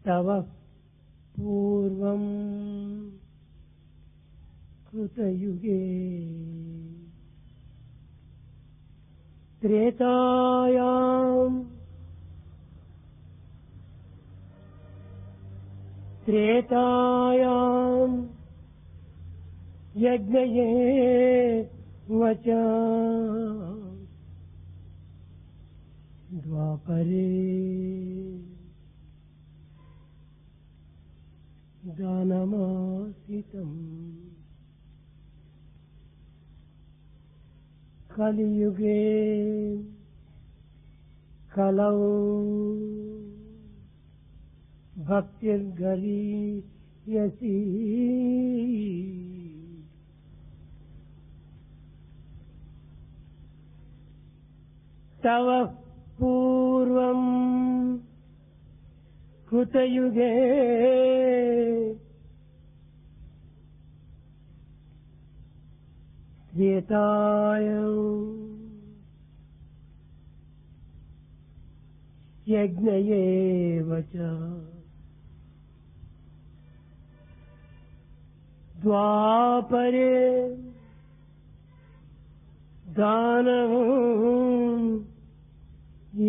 తవ పూర్వం కృతయుగే త్రేతాయాం యజ్ఞయే వచ ద్వాపరే దానమాసితం కలియుగే కలౌ భక్తిర్గరీయసి తవ పూర్వం కృతయుగే త్రేతాయం యజ్ఞయే వచ ద్వాపరే దానం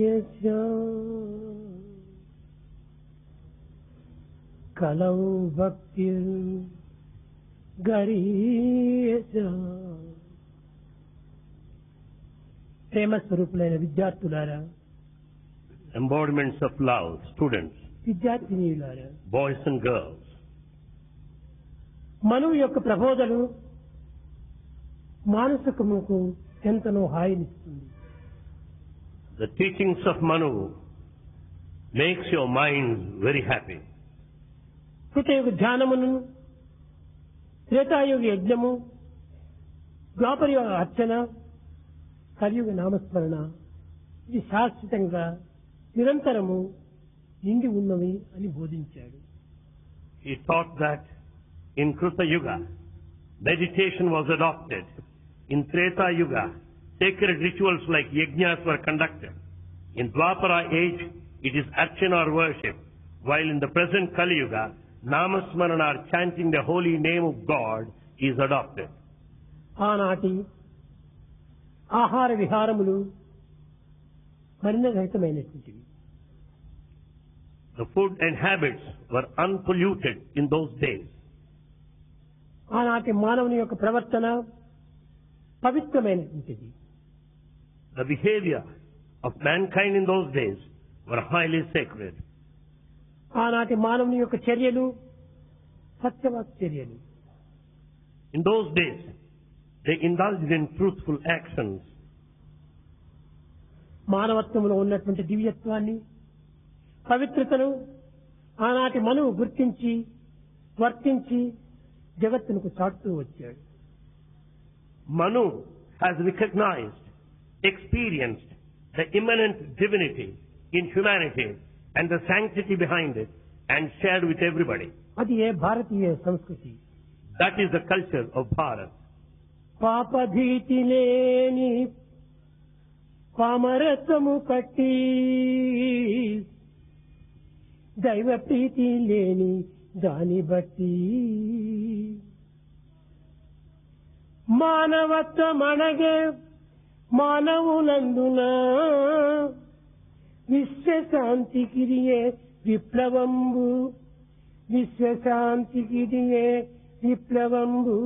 యచ కలౌ భక్తిర్ గరీయస. ప్రేమ స్వరూపులైన విద్యార్థులారా, embodiments of love, students, విద్యార్థినీయులారా, boys and girls, మనువు యొక్క ప్రబోధలు మానసికముకు ఎంతనో హాయినిస్తుంది. the teachings of Manu makes your mind very happy. కృతయుగ ధ్యానమును, త్రేతాయుగ యజ్ఞము, ద్వాపరయుగ అర్చన, కలియుగ నామస్మరణ ఇది శాశ్వతంగా నిరంతరము నిండి ఉన్నవి అని బోధించాడు. He taught that in Kruta Yuga, meditation was adopted. In Treta Yuga, sacred rituals like yajnas were conducted. In Dwapara age, it is archana or worship, while in the present Kali Yuga, namasmarana or chanting the holy name of God is adopted. ఆనాటి ఆహార విహారములు మలినరహితమైనటువంటివి. The food and habits were unpolluted in those days. ఆనాటి మానవుని యొక్క ప్రవర్తన పవిత్రమైనటువంటిది. The behavior of mankind in those days were highly sacred. ఆనాటి మానవుని యొక్క చర్యలు సత్యవాక్ చర్యలు. In those days, they indulged in truthful actions. మానవత్వంలో ఉన్నటువంటి దివ్యత్వాన్ని, పవిత్రతను ఆనాటి మనువు గుర్తించి వర్తించి జగత్తునకు చాటుతూ వచ్చాడు. Manu has recognized, experienced the immanent divinity in humanity and the sanctity behind it and shared with everybody. అది ఏ భారతీయ సంస్కృతి. That is the culture of Bharat. పాపభీతి లేని పామరత్వము కట్టి, దైవ ప్రీతి లేని దాని బట్టి, మానవత్వమనగే మానవులందున విశ్వశాంతికిరియే విప్లవంబు, విశ్వశాంతికిరియే విప్లవంబు,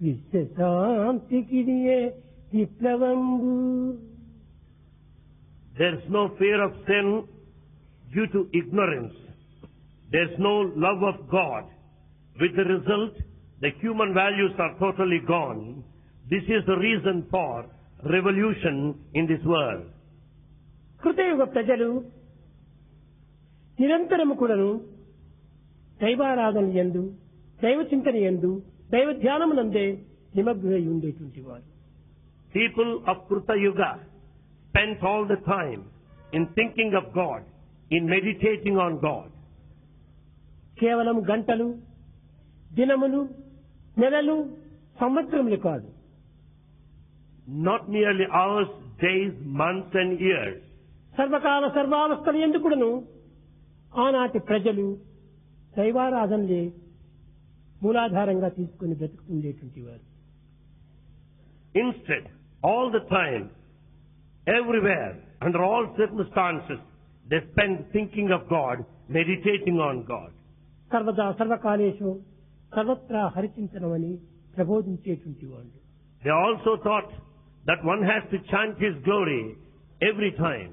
విశ్వశాంతికిరియే విప్లవంబు. There is no fear of sin due to ignorance. There is no love of God. With the result, the human values are totally gone. This is the reason for revolution in this world. కృతయుగ ప్రజలు నిరంతరము కూడాను దైవారాధన యందు, దైవ చింతన యందు, దైవ ధ్యానమునందే నిమగ్నమై ఉండేటువంటి వారు. People of Kruta Yuga spent all the time in thinking of God, in meditating on God. కేవలం గంటలు, దినములు, నెలలు, సంవత్సరములు కాదు. Not merely hours, days, months and years. సర్వకాల సర్వావస్థలు ఎందుకును ఆనాటి ప్రజలు దైవారాధనలే మూలాధారంగా తీసుకుని బ్రతుకుతుండేటువంటి వారు. Instead, all the time, everywhere, under all circumstances, they spend thinking of God, meditating on God. సర్వదా సర్వకాలేషు సర్వత్రా హరిచింతనమని ప్రబోధించేటువంటి వాళ్ళు. They also thought that one has to chant His glory every time.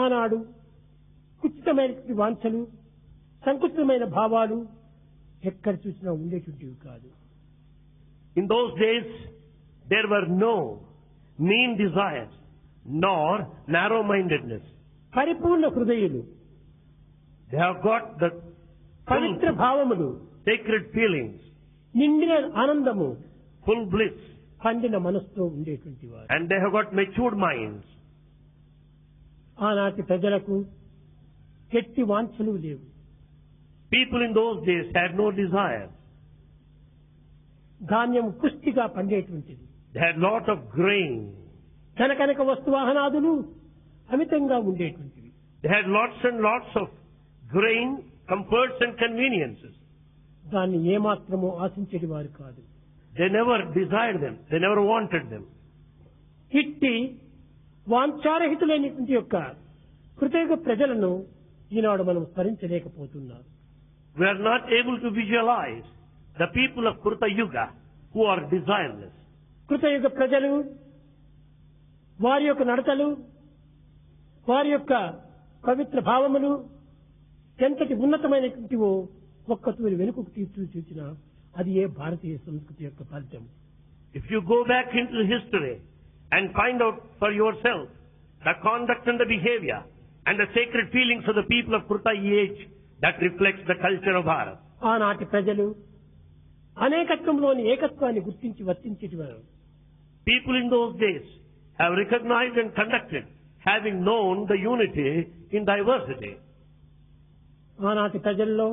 ఆనాడు కుచితమైన వాంఛలు, సంకుచితమైన భావాలు ఎక్కడ చూసినా ఉండేటువంటివి కాదు. In those days, there were no mean desires, nor narrow-mindedness. పరిపూర్ణ హృదయులు, They have got the పవిత్ర భావములు, sacred feelings, నిండిన ఆనందము, full bliss, పండిన మనసుతో ఉండేటువంటి వారు. and they have got matured minds. ఆనాటి ప్రజలకు గట్టి వాంఛలు లేవు. People in those days had no desires. ధాన్యం పుష్టిగా పండేటువంటిది. They had lot of grain. కనకనక వస్తువాహనాదులు అమితంగా ఉండేటువంటివి. They had lots and lots of grain, comforts and conveniences. దాన్ని ఏమాత్రమూ ఆశించేది వారు కాదు. They never desired them. They never wanted them. ఇట్టి వాంఛారహితులైనటువంటి యొక్క కృతయుగ ప్రజలను ఈనాడు మనం స్మరించలేకపోతున్నాం. We are not able to visualize the people of Kruta Yuga who are desireless. కృతయుగ ప్రజలు వారి యొక్క నడతలు, వారి యొక్క పవిత్ర భావములు ఎంతటి ఉన్నతమైనటువంటివో ఒక్కతూరి వెనుకకు చూచిన అది ఏ భారతీయ సంస్కృతి యొక్క ఫలితం. If you go back into history and find out for yourself the conduct and the behavior and the sacred feelings of the people of Kruta age, that reflects the culture of Bharat. ఆనాటి ప్రజలు అనేకత్వంలోని ఏకత్వాన్ని గుర్తించి వర్తించేటివారు. People in those days have recognized and conducted, having known the unity in diversity. ఆనాటి ప్రజల్లో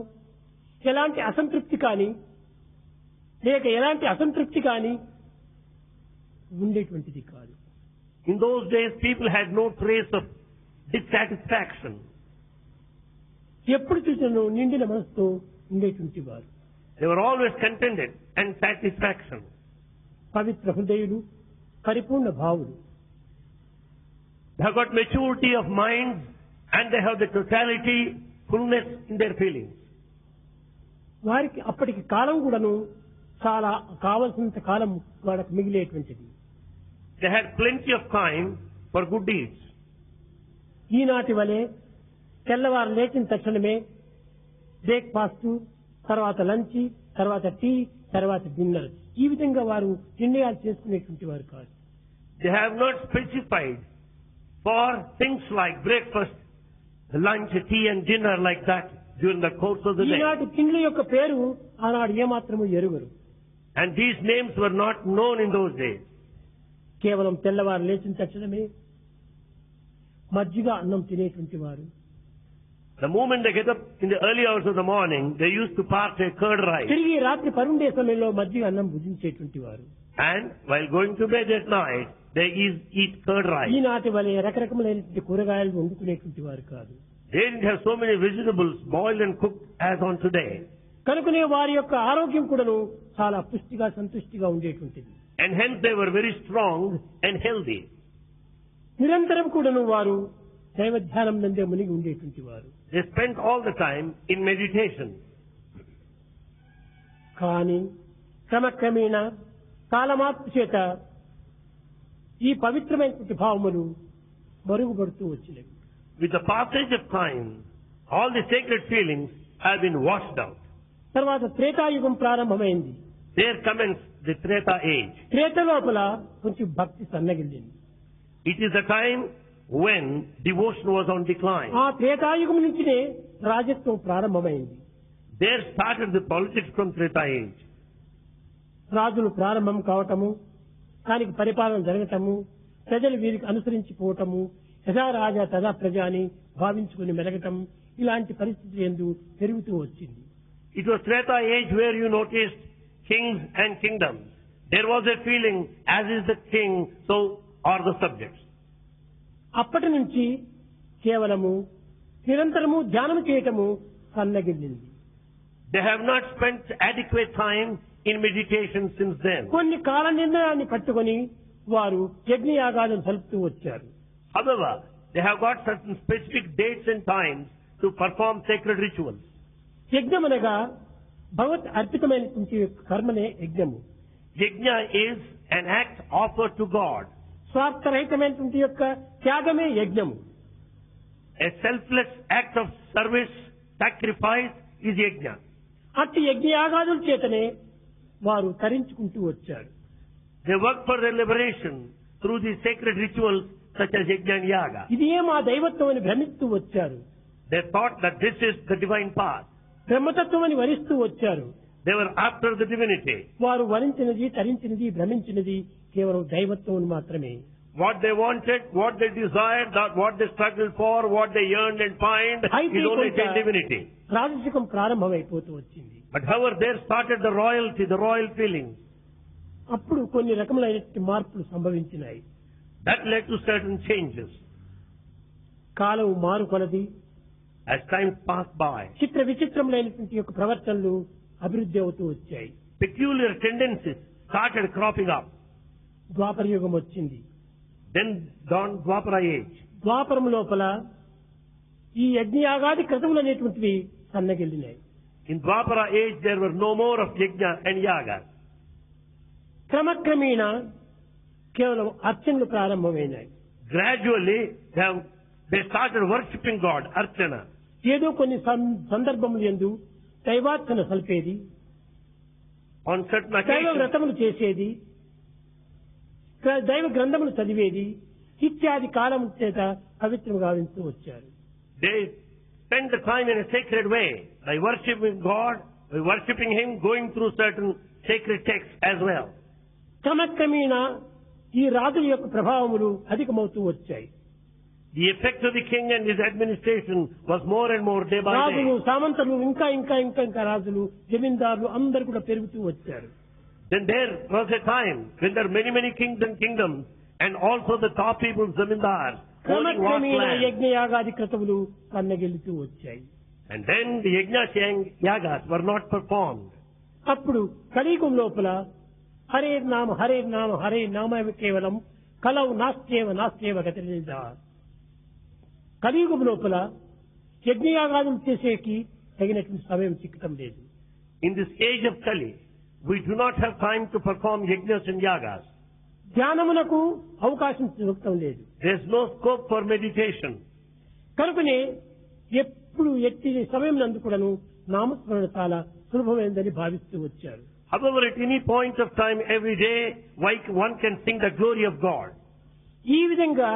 ఎలాంటి అసంతృప్తి కానీ లేక ఎలాంటి అసంతృప్తి కానీ ఉండేటువంటిది కాదు. In those days, people had no trace of dissatisfaction. ఎప్పుడు చూసినా నిండిన మనసుతో ఉండేటువంటి వారు. They were always contented and satisfaction. పవిత్ర హృదయులు, పరిపూర్ణ భావులు. They have got maturity of mind and they have the totality, fullness in their feelings. వారికి అప్పటికి కాలం కూడాను చాలా కావలసినంత కాలం వాళ్ళకు మిగిలేటువంటిది. They had plenty of time for good deeds. ఈనాటి వలె తెల్లవారు లేచిన తక్షణమే బ్రేక్ఫాస్ట్, తర్వాత లంచ్, తర్వాత టీ, తర్వాత డిన్నర్, ఈ విధంగా వారు నిర్ణయాలు చేసుకునేటువంటి వారు కాదు. They have not specified for things like breakfast, lunch, tea and dinner like that during the course of the day. ఈనాటి తిండ్ల యొక్క పేరు ఆనాడు ఏమాత్రము ఎరుగరు. And these names were not known in those days. కేవలం తెల్లవారు లేచిన తక్షణమే మజ్జిగ అన్నం తినేటువంటి వారు. The moment they get up in the early hours of the morning, they used to partake curd rice. తిరిగి రాత్రి పరుండే సమయంలో మజ్జిగ అన్నం భుజించేటువంటి వారు. And while going to bed at night, they eat curd rice. ఈనాటి వలె రకరకములైనటువంటి కూరగాయలు వండుకునేటువంటి వారు కాదు. They didn't have so many vegetables boiled and cooked as on today. కనుకనే వారి యొక్క ఆరోగ్యం కూడాను చాలా పుష్టిగా సంతుష్టిగా ఉండేటువంటిది. And hence they were very strong and healthy. నిరంతరం కూడాను వారు దైవ ధ్యానం నందే మునిగి ఉండేటువంటి వారు. They spent all the time in meditation. కానీ క్రమక్రమేణా కాలమార్పు చేత ఈ పవిత్రమైనటువంటి భావములు మరుగుపడుతూ వచ్చినవి. With the passage of time, all the sacred feelings have been washed out. తర్వాత త్రేతాయుగం ప్రారంభమైంది. There commenced the Treta age. Treta లోపల కొంచెం భక్తి సన్నగిల్లింది. It is the time when devotion was on decline. ఆ త్రేతాయుగం నుంచినే రాజత్వం ప్రారంభమైంది. There started the politics from Treta age. రాజులు ప్రారంభం కావటము, దానికి పరిపాలన జరగటము, ప్రజలు వీరికి అనుసరించిపోవటము, యథా రాజా తదా ప్రజ అని భావించుకుని మెలగటం, ఇలాంటి పరిస్థితి ఎందు పెరుగుతూ వచ్చింది. It was Treta age where you noticed kings and kingdoms. There was a feeling, as is the king, so are the subjects. అప్పటి నుంచి కేవలము నిరంతరము ధ్యానం చేయటము సన్నగిల్లింది. They have not spent adequate time in meditation since then. కొన్ని కాల నిర్ణయాన్ని పట్టుకొని వారు యజ్ఞయాగాలను జరుపుతూ వచ్చారు. However, they have got certain specific dates and times to perform sacred rituals. యజ్ఞమనగా భగవత్ అర్పితమైనటువంటి కర్మనే యజ్ఞము. Yajna is an act offered to God. స్వార్థరహితమైనటువంటి యొక్క త్యాగమే యజ్ఞము. A selfless act of service, sacrifice is yajna. అట్టి యజ్ఞయాగాదుల చేతనే వారు తరించుకుంటూ వచ్చారు. They work for their liberation through these sacred rituals such as yajna and yaga. ఇదే మా దైవత్వం అని భ్రమిస్తూ వచ్చారు. They thought that this is the divine path. బ్రహ్మతత్వం అని వరిస్తూ వచ్చారు. They were after the divinity. వారు వరించినది, తరించినది, భ్రమించినది కేవలం దైవత్వం మాత్రమే. What they wanted, what they desired, what they struggled for, what they yearned and find is only divinity. రాజసికం ప్రారంభమైపోతూ వచ్చింది. But however, there started the royalty, the royal feelings. అప్పుడు కొన్ని రకములైన మార్పులు సంభవించినాయి. That led to certain changes. కాలం మారు కొలది As time passed by, చిత్ర విచిత్రములైనటువంటి యొక్క ప్రవర్తనలు అభివృద్ధి అవుతూ వచ్చాయి. peculiar tendencies started cropping up. ద్వాపర యుగం వచ్చింది. Then dawned Dwapara age. ద్వాపరం లోపల ఈ యజ్ఞయాగాది క్రతువులు అనేటువంటివి సన్నగిల్లినాయి. In Dwapara age, there were no more of yajna and yaga. క్రమక్రమేణ కేవలం అర్చనలు ప్రారంభమైనాయి. Gradually, they started worshipping God, archana. ఏదో కొన్ని సందర్భములు యందు దైవార్చన సల్పేది, On certain దైవ occasions, వ్రతములు చేసేది, దైవ గ్రంథములు చదివేది ఇత్యాది కాలం చేత పవిత్రం గావిస్తూ వచ్చారు. they spend the time in a sacred way by worshipping God, by worshipping Him, going through certain sacred texts as well. క్రమక్రమేణ ఈ రాజుల యొక్క ప్రభావములు అధికమవుతూ వచ్చాయి. The effect of the king and his administration was more and more day by రాజులు, day. సామంతులు, ఇంకా రాజులు, జమీందారులు అందరూ కూడా పెరుగుతూ వచ్చారు. Then there was a time when there were many kings and kingdoms, and also the top people, zamindars, owning vast క్రమక్రమేణ land. యజ్ఞయాగాది క్రతువులు సన్నగిల్లుతూ వచ్చాయి. And then the yajnas and yagas were not performed. అప్పుడు కలియుగం లోపల హరే నామ హరే నామ హరే నామ కేవలం కలవు నాస్త్యేవ గతిరేదా. కలియుగం లోపల యజ్ఞయాగాదులు చేసేకి తగినటువంటి సమయం చిక్కటం లేదు. In this age of Kali, we do not have time to perform yajnas and yagas. ధ్యానమునకు అవకాశం దొరకటం లేదు. There is no scope for meditation. కనుకనే ఎప్పుడు ఎట్టి సమయం నందు కూడాను నామస్మరణ చాలా సులభమైందని భావిస్తూ వచ్చారు. However, at any point of time, every day, one can sing the glory of God. ఈ విధంగా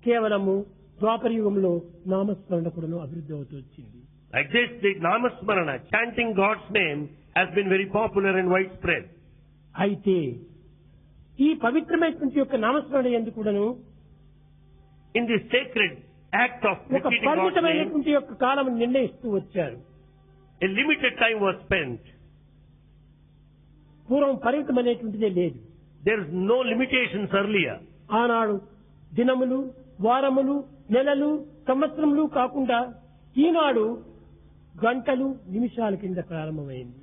కేవలము ద్వాపర యుగంలో నామస్మరణ కూడాను అభివృద్ధి అవుతూ వచ్చింది. Like this, the Namasmarana, chanting God's name, has been very popular and widespread. అయితే ఈ పవిత్రమైనటువంటి యొక్క నామస్మరణ యందు కూడాను In this sacred act of ఒక repeating God's name, పరిమితమైనటువంటి యొక్క కాలం నిర్ణయిస్తూ వచ్చారు. a limited time was spent. పూర్వం పరిమితమైనటువంటిదే లేదు. There is no limitations earlier. ఆనాడు దినములు, వారములు, నెలలు, సంవత్సరములు కాకుండా ఈనాడు గంటలు, నిమిషాల కింద ప్రారంభమైంది.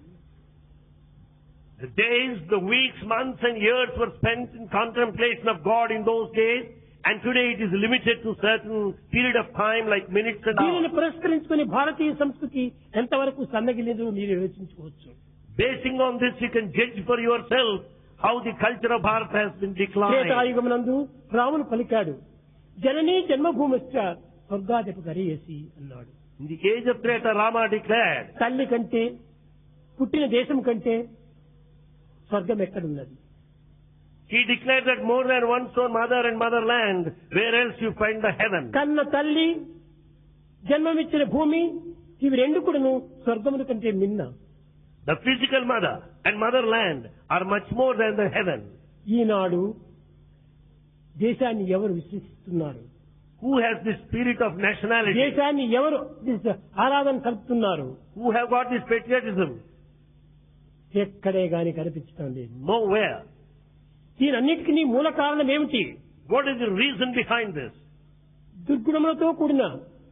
The days, the weeks, months and years were spent in contemplation of God in those days, and today it is limited to certain period of time like minutes and దీనిని hours. పురస్కరించుకుని భారతీయ సంస్కృతి ఎంతవరకు సన్నగిలిందో మీరు యోచించుకోవచ్చు. Basing on this, you can judge for yourself how the culture of Bharat has been declined. త్రేతాయుగమునందు రాముడు పలికాడు, జననీ జన్మభూమిశ్చ స్వర్గాధిప గరీయసి అన్నాడు. In the age of Treta, Rama declared, తల్లి కంటే, పుట్టిన దేశం కంటే స్వర్గం ఎక్కడున్నది? he declared that more than one's own mother and motherland, where else you find the heaven? కన్న తల్లి, జన్మమిచ్చిన భూమి, ఇవి రెండు కూడాను స్వర్గముల కంటే మిన్న. The physical mother and motherland are much more than the heaven. ఈనాడు దేశాన్ని ఎవరు విశ్వసిస్తున్నారు? Who has the spirit of nationality? దేశాన్ని ఎవరు ఆరాధన కలుపుతున్నారు? Who have got this patriotism? ఎక్కడే గాని కనిపించడం లేదు. Nowhere. దీనన్నిటికీ మూల కారణం ఏమిటి? What is the reason behind this? దుర్గుణములతో కూడిన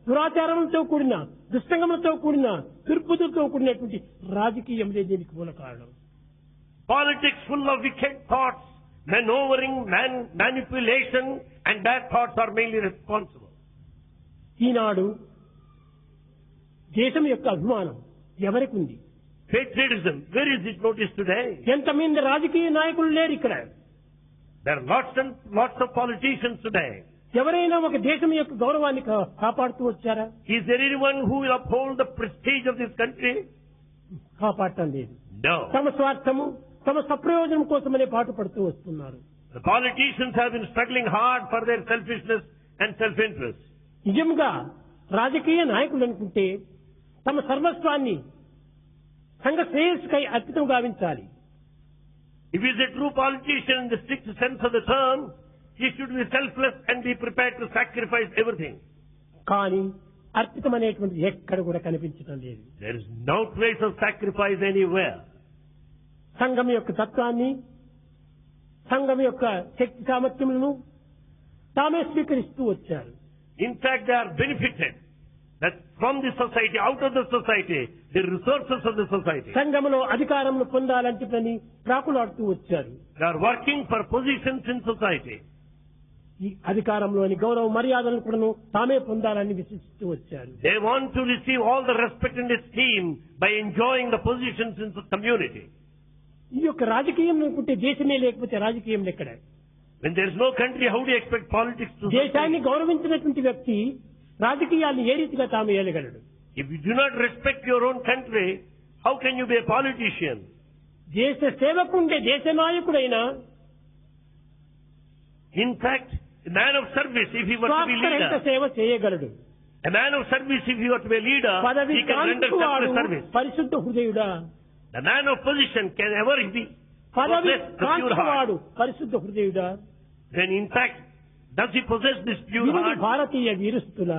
దురాచారంతో కూడిన దుష్టంగములతో కూడిన దుర్బుద్ధులతో కూడినటువంటి రాజకీయములే దీనికి మూల కారణం. Politics full of wicked thoughts, maneuvering, manipulation, and bad thoughts are mainly responsible. ఈనాడు దేశం యొక్క అభిమానం ఎవరికి ఉంది? Patriotism, where is it noticed today? ఎంతమంది రాజకీయ నాయకులు లేరు ఇక్కడ. There are lots and lots of politicians today. ఎవరైనా ఒక దేశం యొక్క గౌరవాన్ని కాపాడుతూ వచ్చారా? Is there anyone who will uphold the prestige of this country? కాపాడటం లేదు. No. తమ స్వార్థము తమ సప్రయోజనం కోసమనే పాటుపడుతూ వస్తున్నారు. The politicians have been struggling hard for their selfishness and self-interest. నిజంగా రాజకీయ నాయకులు అనుకుంటే తమ సర్వస్వాన్ని సంఘ శ్రేయస్సుకై అర్పితం గావించాలి. If he is a true politician in the strict sense of the term, he should be selfless and be prepared to sacrifice everything. కానీ అర్పితం అనేటువంటిది ఎక్కడ కూడా కనిపించడం లేదు. There is no trace of sacrifice anywhere. సంఘం యొక్క తత్వాన్ని సంఘం యొక్క శక్తి సామర్థ్యములను తామే స్వీకరిస్తూ వచ్చారు. In fact, they are benefited that from the society, out of the society, the resources of the society. సంఘములో అధికారమును పొందాలంటే పని ప్రాకులాడుతూ వచ్చారు. They are working for positions in society. ఈ అధికారంలోని గౌరవ మర్యాదలను కూడా తామే పొందాలని విశ్వసిస్తూ వచ్చారు. They want to receive all the respect and esteem by enjoying the positions in the community. ఈ యొక్క రాజకీయం అనుకుంటే దేశమే లేకపోతే రాజకీయం ఎక్కడ? When there is no country, how do you expect politics to దేశాన్ని succeed? గౌరవించినటువంటి వ్యక్తి రాజకీయాన్ని ఏ రీతిగా తాము ఏలగలడు? If you do not respect your own country, how can you be a politician? దేశ సేవకుండే దేశ నాయకుడైనా In fact, a man of service, if he were to be స్వార్థరహిత leader, సేవ చేయగలడు. a man of service, if he were to be a leader, పదవి he can render కాంచువాడు selfless service. పరిశుద్ధ హృదయుడా. The man of position can ever be పదవి possess the pure heart. కాంచువాడు పరిశుద్ధ హృదయుడా. Then in fact, does he possess this pure వినుడు heart? Bharatiya వీరస్తుల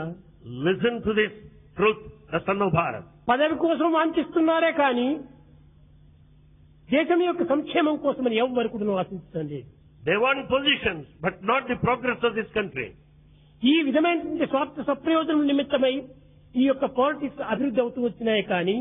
Listen to this truth, the son of Bharat. పదవి కోసం వాంఛిస్తున్నారే కానీ దేశం యొక్క సంక్షేమం కోసమని ఎవరు కూడా ఆశించడం లేదు. They want positions, but not the progress of this country. ఈ విధమైనటువంటి స్వార్థ సప్రయోజనం నిమిత్తమై ఈ యొక్క పాలిటిక్స్ అభివృద్ధి అవుతూ వచ్చినాయి కానీ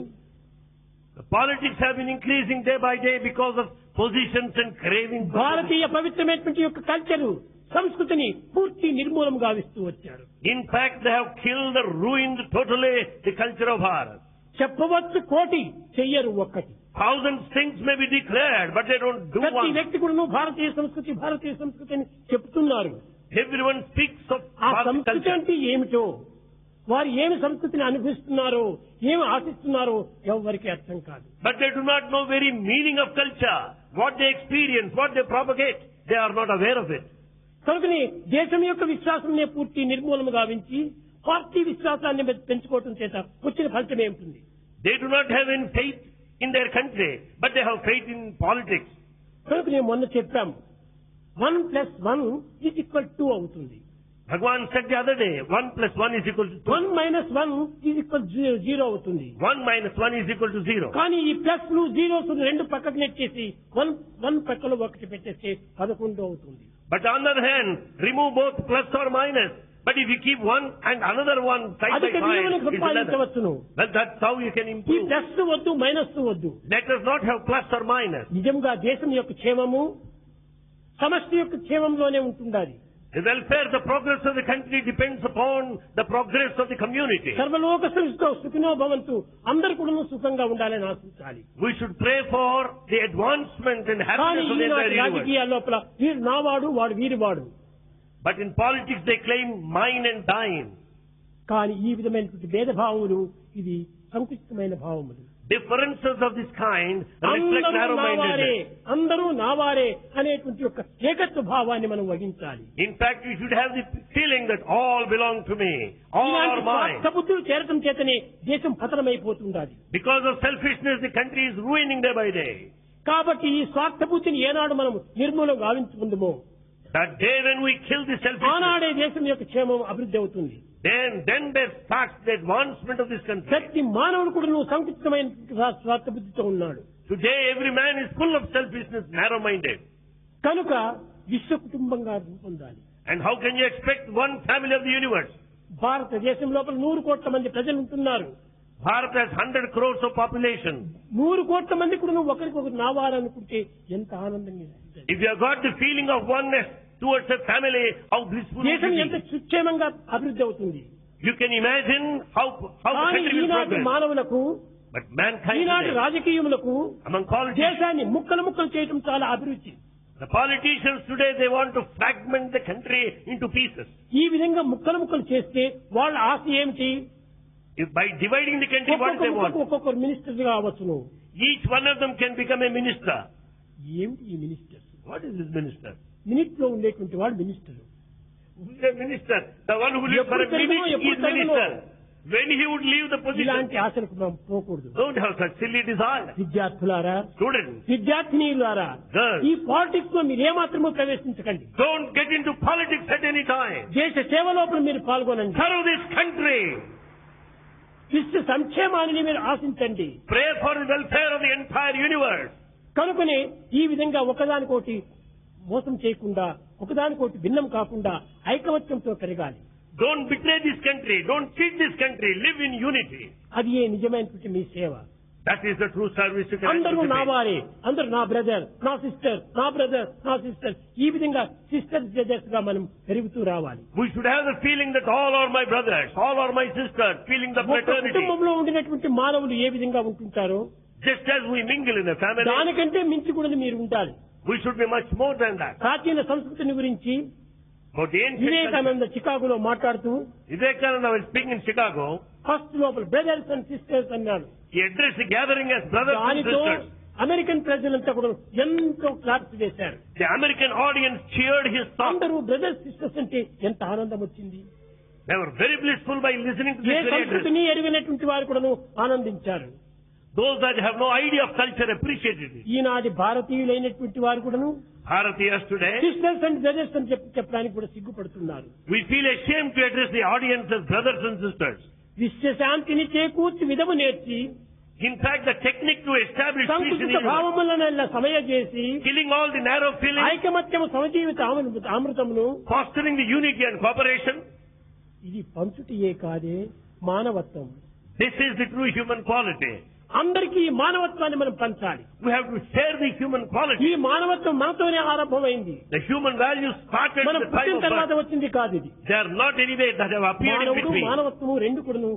The politics have been increasing day by day because of positions and craving. భారతీయ పవిత్రమైనటువంటి యొక్క కల్చరు సంస్కృతిని పూర్తి నిర్మూలం గావిస్తూ వచ్చారు. In fact, they have killed or ruined totally the culture of Bharat. చెప్పవచ్చు కోటి చెయ్యరు ఒక్కటి. Thousands things may be declared, but they don't do ప్రతి one. వ్యక్తి కూడా భారతీయ సంస్కృతి అని చెప్తున్నారు. Everyone speaks of ఆ Bharat సంస్కృతి culture. అంటే ఏమిటో వారు ఏమి సంస్కృతిని అనుభవిస్తున్నారో ఏమి ఆశిస్తున్నారో ఎవరికి అర్థం కాదు. But they do not know very meaning of culture. What they experience, what they propagate, they are not aware of it. కనుకని దేశం యొక్క విశ్వాసాన్ని పూర్తి నిర్మూలన గావించి పార్టీ విశ్వాసాన్ని పెంచుకోవటం చేత వచ్చిన ఫలితం ఏమిటి? They do not have any faith in their country, but they have faith in politics. కనుక నేను మొన్న చెప్పాము 1+1=2 అవుతుంది. Bhagwan said the other day, 1 plus 1 is equal to 2. 1-1 0 అవుతుంది. 1 minus 1 is equal to 0. కానీ ఈ ప్లస్ లు జీరోస్ రెండు పక్కకు నెట్టేసి 1 పక్కలో ఒకటి పెట్టేస్తే 11 అవుతుంది. But on the other hand, remove both plus or minus. But if you keep one and another one side by అధిక విలువను side, it's 11. సంపాదించవచ్చును. Well, that's how you can ఈ improve. ప్లస్ వద్దు మైనస్ వద్దు. Let us not have plus or minus. నిజంగా దేశం యొక్క క్షేమము సమష్టి యొక్క క్షేమంలోనే ఉంటుండాలి. The welfare, the progress of the country depends upon the progress of the community. సర్వలోక సుఖినో భవంతు అందరూ కూడా సుఖంగా ఉండాలని ఆశించాలి. We should pray for the advancement and కానీ happiness of the ఈనాటి entire universe. రాజకీయాల లోపల వీరు నావాడు వాడు వీరివాడు. But in politics they claim mine and thine. కానీ ఈ విధమైనటువంటి భేదభావములు ఇది సంకుచితమైన భావములు. Differences of this kind reflect అందరూ నావారే narrow-mindedness. అందరూ నావారే అనేటువంటి యొక్క ఏకత్వ భావాన్ని మనం వహించాలి. In fact, we should have the feeling that all belong to me, all are mine. స్వార్థ బుద్ధులు చేరటం చేతనే దేశం పతనమైపోతుండాలి. Because of selfishness, the country is ruining day by day. కాబట్టి ఈ స్వార్థ బుద్ధిని ఏనాడు మనం నిర్మూలం గావించుకుందామో That day when we kill the selfishness, ఆనాడే దేశం యొక్క క్షేమం అభివృద్ధి అవుతుంది. then there starts the advancement of this country. ప్రతి మానవుడు కూడా నువ్వు సంకుచితమైన స్వార్థ బుద్ధితో ఉన్నాడు. Today every man is full of selfishness, narrow-minded. కనుక విశ్వ కుటుంబంగా రూపొందాలి. And how can you expect one family of the universe? భారతదేశం లోపల 100 కోట్ల మంది ప్రజలు ఉంటున్నారు. Bharat has 100 crores of population. 100 కోట్ల మంది కూడా నువ్వు ఒకరికొకరు నావాలనుకుంటే ఎంత ఆనందంగా ఉంటుంది. If you have got the feeling of oneness towards a family, how blissful it దేశం will ఎంత be. సుక్షేమంగా అభివృద్ధి అవుతుంది. You can imagine how the కానీ country will ఈనాటి progress. మానవులకు, But mankind ఈనాటి today, రాజకీయములకు among politicians, దేశాన్ని ముక్కలు ముక్కలు చేయడం చాలా అభిరుచి. the politicians today, they want to fragment the country into pieces. ఈ విధంగా ముక్కలు ముక్కలు చేస్తే వాళ్ళ ఆశ ఏమిటి? If by dividing the country, what they want? ఒక్కొక్కరు మినిస్టర్ కావచ్చును. Each one of them can become a minister. ఏమిటి ఈ ministers? What is this minister? Minute లో ఉండేటువంటి వాడు minister. Who is a minister? The one who lives for a minute is minister. When he would leave the position, ఇలాంటి ఆశలకు మనం పోకూడదు. don't have such silly desire. విద్యార్థులారా, Students, విద్యార్థినీలారా, girls, ఈ politics లో మీరు ఏమాత్రమూ ప్రవేశించకండి. don't get into politics at any time. దేశ సేవ లోపల మీరు పాల్గొనండి. Serve this country. విశ్వ సంక్షేమాన్ని మీరు ఆశించండి. Pray for the welfare of the entire universe. కనుకనే ఈ విధంగా ఒకదానికోటి మోసం చేయకుండా, ఒకదానికోటి భిన్నం కాకుండా ఐకమత్యంతో పెరగాలి. Don't betray this country. Don't cheat this country. Live in unity. అది ఏ నిజమైనటువంటి మీ సేవ. That is the true service you can అందరూ నా anticipate. వారే, అందరూ నా బ్రదర్, నా సిస్టర్, నా బ్రదర్, నా సిస్టర్, ఈ విధంగా సిస్టర్స్ బ్రదర్స్ గా మనం పెరుగుతూ రావాలి. We should have the feeling that all are my brothers, all are my sisters, feeling the ఒక fraternity. కుటుంబంలో ఉండినటువంటి మానవులు ఏ విధంగా ఉంటుంటారో Just as we mingle in a family, దానికంటే మించి కూడా మీరు ఉండాలి. we should be much more than that. ప్రాచీన సంస్కృతిని గురించి But the ancient culture, Vivekananda చికాగోలో మాట్లాడుతూ Vivekananda was speaking in Chicago. First లోపల బ్రదర్స్ అండ్ సిస్టర్స్ అన్నాడు. He addressed the gathering as brothers and దానితో sisters. అమెరికన్ ప్రజలంతా కూడా ఎంతో క్లాప్స్ వేశారు. The American audience cheered his song. అందరూ బ్రదర్స్ సిస్టర్స్ అంటే ఎంత ఆనందం వచ్చింది. They were very blissful by listening to A this very address. సంస్కృతిని ఎరుగినటువంటి వారు కూడా ఆనందించారు. Those that have no idea of culture appreciated it. ఈనాటి భారతీయులైనటువంటి వారు కూడాను Bharatiyas today, sisters and brothers అని చెప్పడానికి కూడా సిగ్గుపడుతున్నారు. we feel ashamed to address the audience as brothers and sisters. విశ్వశాంతిని చేకూర్చి విధము నేర్చి In fact, the technique to establish peace in the సంకుచిత universe, భావములను సమయ చేసి killing all the narrow feelings, ఐకమత్యము సమజీవిత అమృతమును fostering the unity and cooperation, ఇది పంచుటియే కాదే మానవత్వం. this is the true human quality. అందరికీ ఈ మానవత్వాన్ని మనం పంచాలి. We have to share the human ఈ quality. మానవత్వం మనతోనే ఆరంభమైంది. The human values started మనం at the time పుట్టిన of తర్వాత birth. వచ్చింది కాదు ఇది. They are not anyway that have appeared in మానవుడు between. మానవత్వము రెండు కూడాను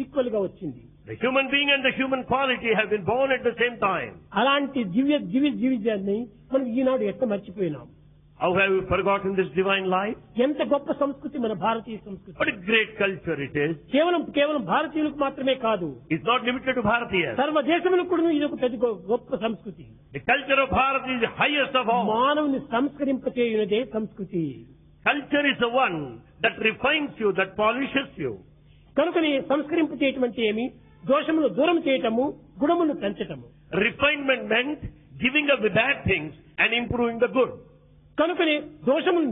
ఈక్వల్ గా వచ్చింది. The human being and the human quality have been born at the same time. అలాంటి జీవితాన్ని మనం ఈనాడు ఎట్లా మర్చిపోయినాం. How have we forgotten this divine life? ఎంత గొప్ప సంస్కృతి మన భారతీయ సంస్కృతి. What a great culture it is. కేవలం భారతీయులకు మాత్రమే కాదు, It's not limited to Bharatiyas. సర్వ దేశములకు కూడా ఇది ఒక పెద్ద గొప్ప సంస్కృతి. The culture of Bharat is the highest of all. మానవుని సంస్కరింపచేయునదే సంస్కృతి. Culture is the one that refines you, that polishes you. కనుకని సంస్కరింపచేయటం అంటే ఏమి? దోషములు దూరం చేయటము, గుణములు పెంచటము. Refinement meant giving up the bad things and improving the good. కనుకని దోషములు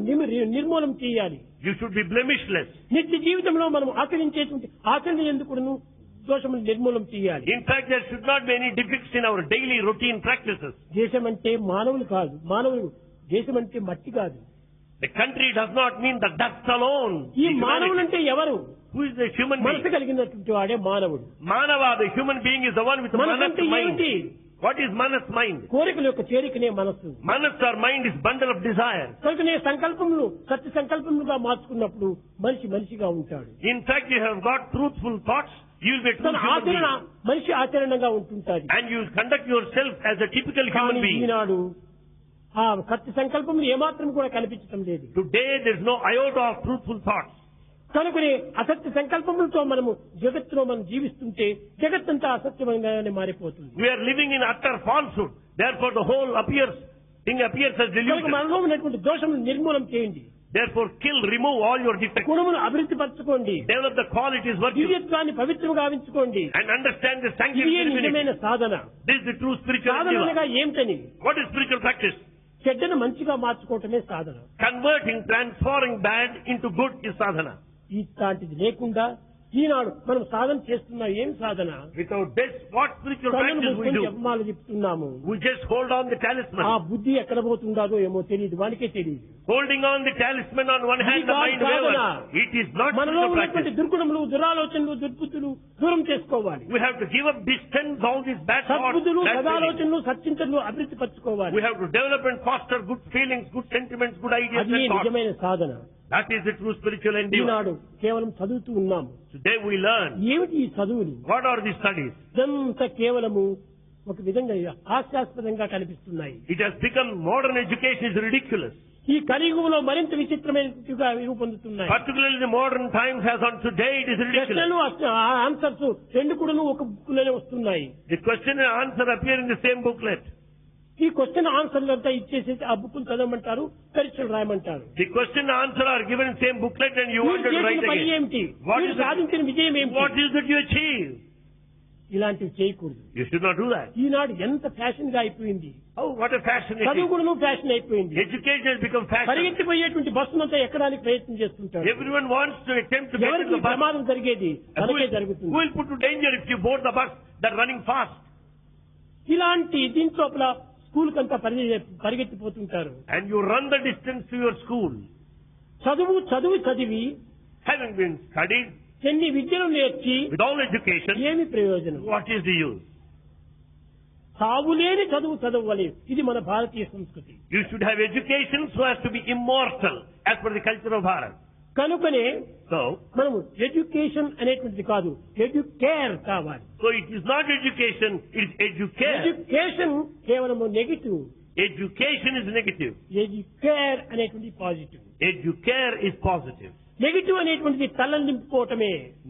నిర్మూలన చేయాలి. You should be blemishless. నిత్య జీవితంలో మనం ఆచరించేటువంటి ఆచరణ ఎందుకును దోషములు నిర్మూలన చేయాలి. In fact, there should not be any defects in our daily routine practices. దేశం అంటే మానవులు కాదు, దేశం అంటే మట్టి కాదు. The country does not mean the dust alone. ఈ The మానవులు humanity. అంటే ఎవరు? Who is the human మనసు being? కలిగినటువంటి వాడే మానవుడు. Manava, the human being, is the one with మనసు manas అంటే mind. ఏమిటి? What is manas mind? కోరికల యొక్క చేరికనే మనస్సు. Manas or mind is bundle of desire. కనుకనే సంకల్పములు సత్య సంకల్పములుగా మార్చుకున్నప్పుడు మనిషిగా ఉంటాడు. In fact, you have got truthful thoughts, you will be a true తన human ఆచరణ being. మనిషి ఆచరణగా ఉంటుంటాది. And you conduct yourself as a typical కానీ human being. ఈనాడు ఆ సత్య సంకల్పములు ఏమాత్రం కూడా కనిపించటం లేదు. Today, there is no iota of truthful thoughts. కనుకనే అసత్య సంకల్పములతో మనము జగత్తులో మనం జీవిస్తుంటే జగత్తంతా అసత్యమంగానే మారిపోతుంది. We are living in utter falsehood. Therefore, the whole thing appears as కనుక delusion. మనలో ఉన్నటువంటి దోషములు నిర్మూలన చేయండి. Therefore, remove all your defects. గుణమును అభివృద్ధి పరచుకోండి. Develop the qualities, virtues, దివ్యత్వాన్ని పవిత్రంగా గావించుకోండి. and understand the sanctity ఇదే of divinity. నిజమైన సాధన. This is the true spiritual Sadhana endeavor. అనగా ఏమిటని? What is spiritual practice? చెడ్డను మంచిగా మార్చుకోవటమే సాధన. Converting, transforming bad into good is sadhana. ఇట్లాంటిది లేకుండా ఈనాడు మనం సాధన చేస్తున్నా ఏం సాధన? Without this, what spiritual కన్నులు practice we మూసుకొని do? జపమాలు చెప్తున్నాము. We just hold on the ఆ talisman. బుద్ధి ఎక్కడ పోతుందో ఏమో తెలియదు, వానికే తెలియదు. Holding on the talisman on one hand, the ఇది mind కాదు wavers. Sadhana. It is not మనలో spiritual ఉన్నటువంటి practice. దుర్గుణములు, దురాలోచనలు, దుర్బుద్ధులు దూరం చేసుకోవాలి. We have to give up, distance all these bad thoughts, సద్బుద్ధులు, bad feelings. సదాలోచనలు, సచ్చింతనలు అభివృద్ధి పరచుకోవాలి. We have to develop and foster good feelings, good sentiments, good ideas అది and thoughts. నిజమైన సాధన. That is the true spiritual endeavor. ఈనాడు కేవలం చదువుతూ ఉన్నాము. Today we learn. ఏమిటి ఈ చదువులు? What are these studies? ఇదంతా కేవలము ఒక విధంగా హాస్యాస్పదంగా కనిపిస్తున్నాయి. It has become, modern education is ridiculous. ఈ కలియుగంలో మరింత విచిత్రమైనగా రూపొందుతున్నాయి. Particularly the modern times as on today, it is ridiculous. ప్రశ్నలు ఆన్సర్స్ రెండు కూడా ఒక బుక్ లోనే వస్తున్నాయి. The question and answer appear in the same booklet. ఈ క్వశ్చన్ ఆన్సర్లు అంతా ఇచ్చేసి ఆ బుక్ చదవమంటారు, పరీక్షలు రాయమంటారు. The question and answer are given in the same booklet and you want మీరు to write చేసిన పని again. ఏమిటి? What మీరు is it? సాధించిన విజయం ఏమిటి? What is it you achieve? ఇలాంటివి చేయకూడదు. You should not do that. ఈనాడు ఎంత ఫ్యాషన్ గా అయిపోయింది. Oh, what a fashion it చదువు is. కూడా ఫ్యాషన్ అయిపోయింది. Education has become fashion. పరిగెత్తిపోయేటువంటి బస్సునంతా ఎక్కడానికి ప్రయత్నం చేస్తుంటారు. Everyone wants to attempt to get in ఎవరికి the bus. ప్రమాదం జరిగేది Who తనకే will, who జరుగుతుంది. will put to danger if you board the bus that running fast? ఇలాంటి దీంట్లోపల స్కూల్ కంతా పరిగెత్తిపోతుంటారు. And you run the distance to your school. చదివి Having been studied ఎన్ని విద్యలు నేర్చి with all education, ఏమి ప్రయోజనం? what is the use? సావులేని చదవాలి. ఇది మన భారతీయ సంస్కృతి. You should have education so as to be immortal as per the culture of Bharat. కనుకనే So, మనము ఎడ్యుకేషన్ అనేటువంటిది కాదు, ఎడ్యుకేర్ కావాలి. so it is not education, it is educare. Education కేవలము negative, Education is negative. Educare అనేటువంటి positive. Educare is positive. Negative అనేటువంటిది తలని నింపుకోవటమే.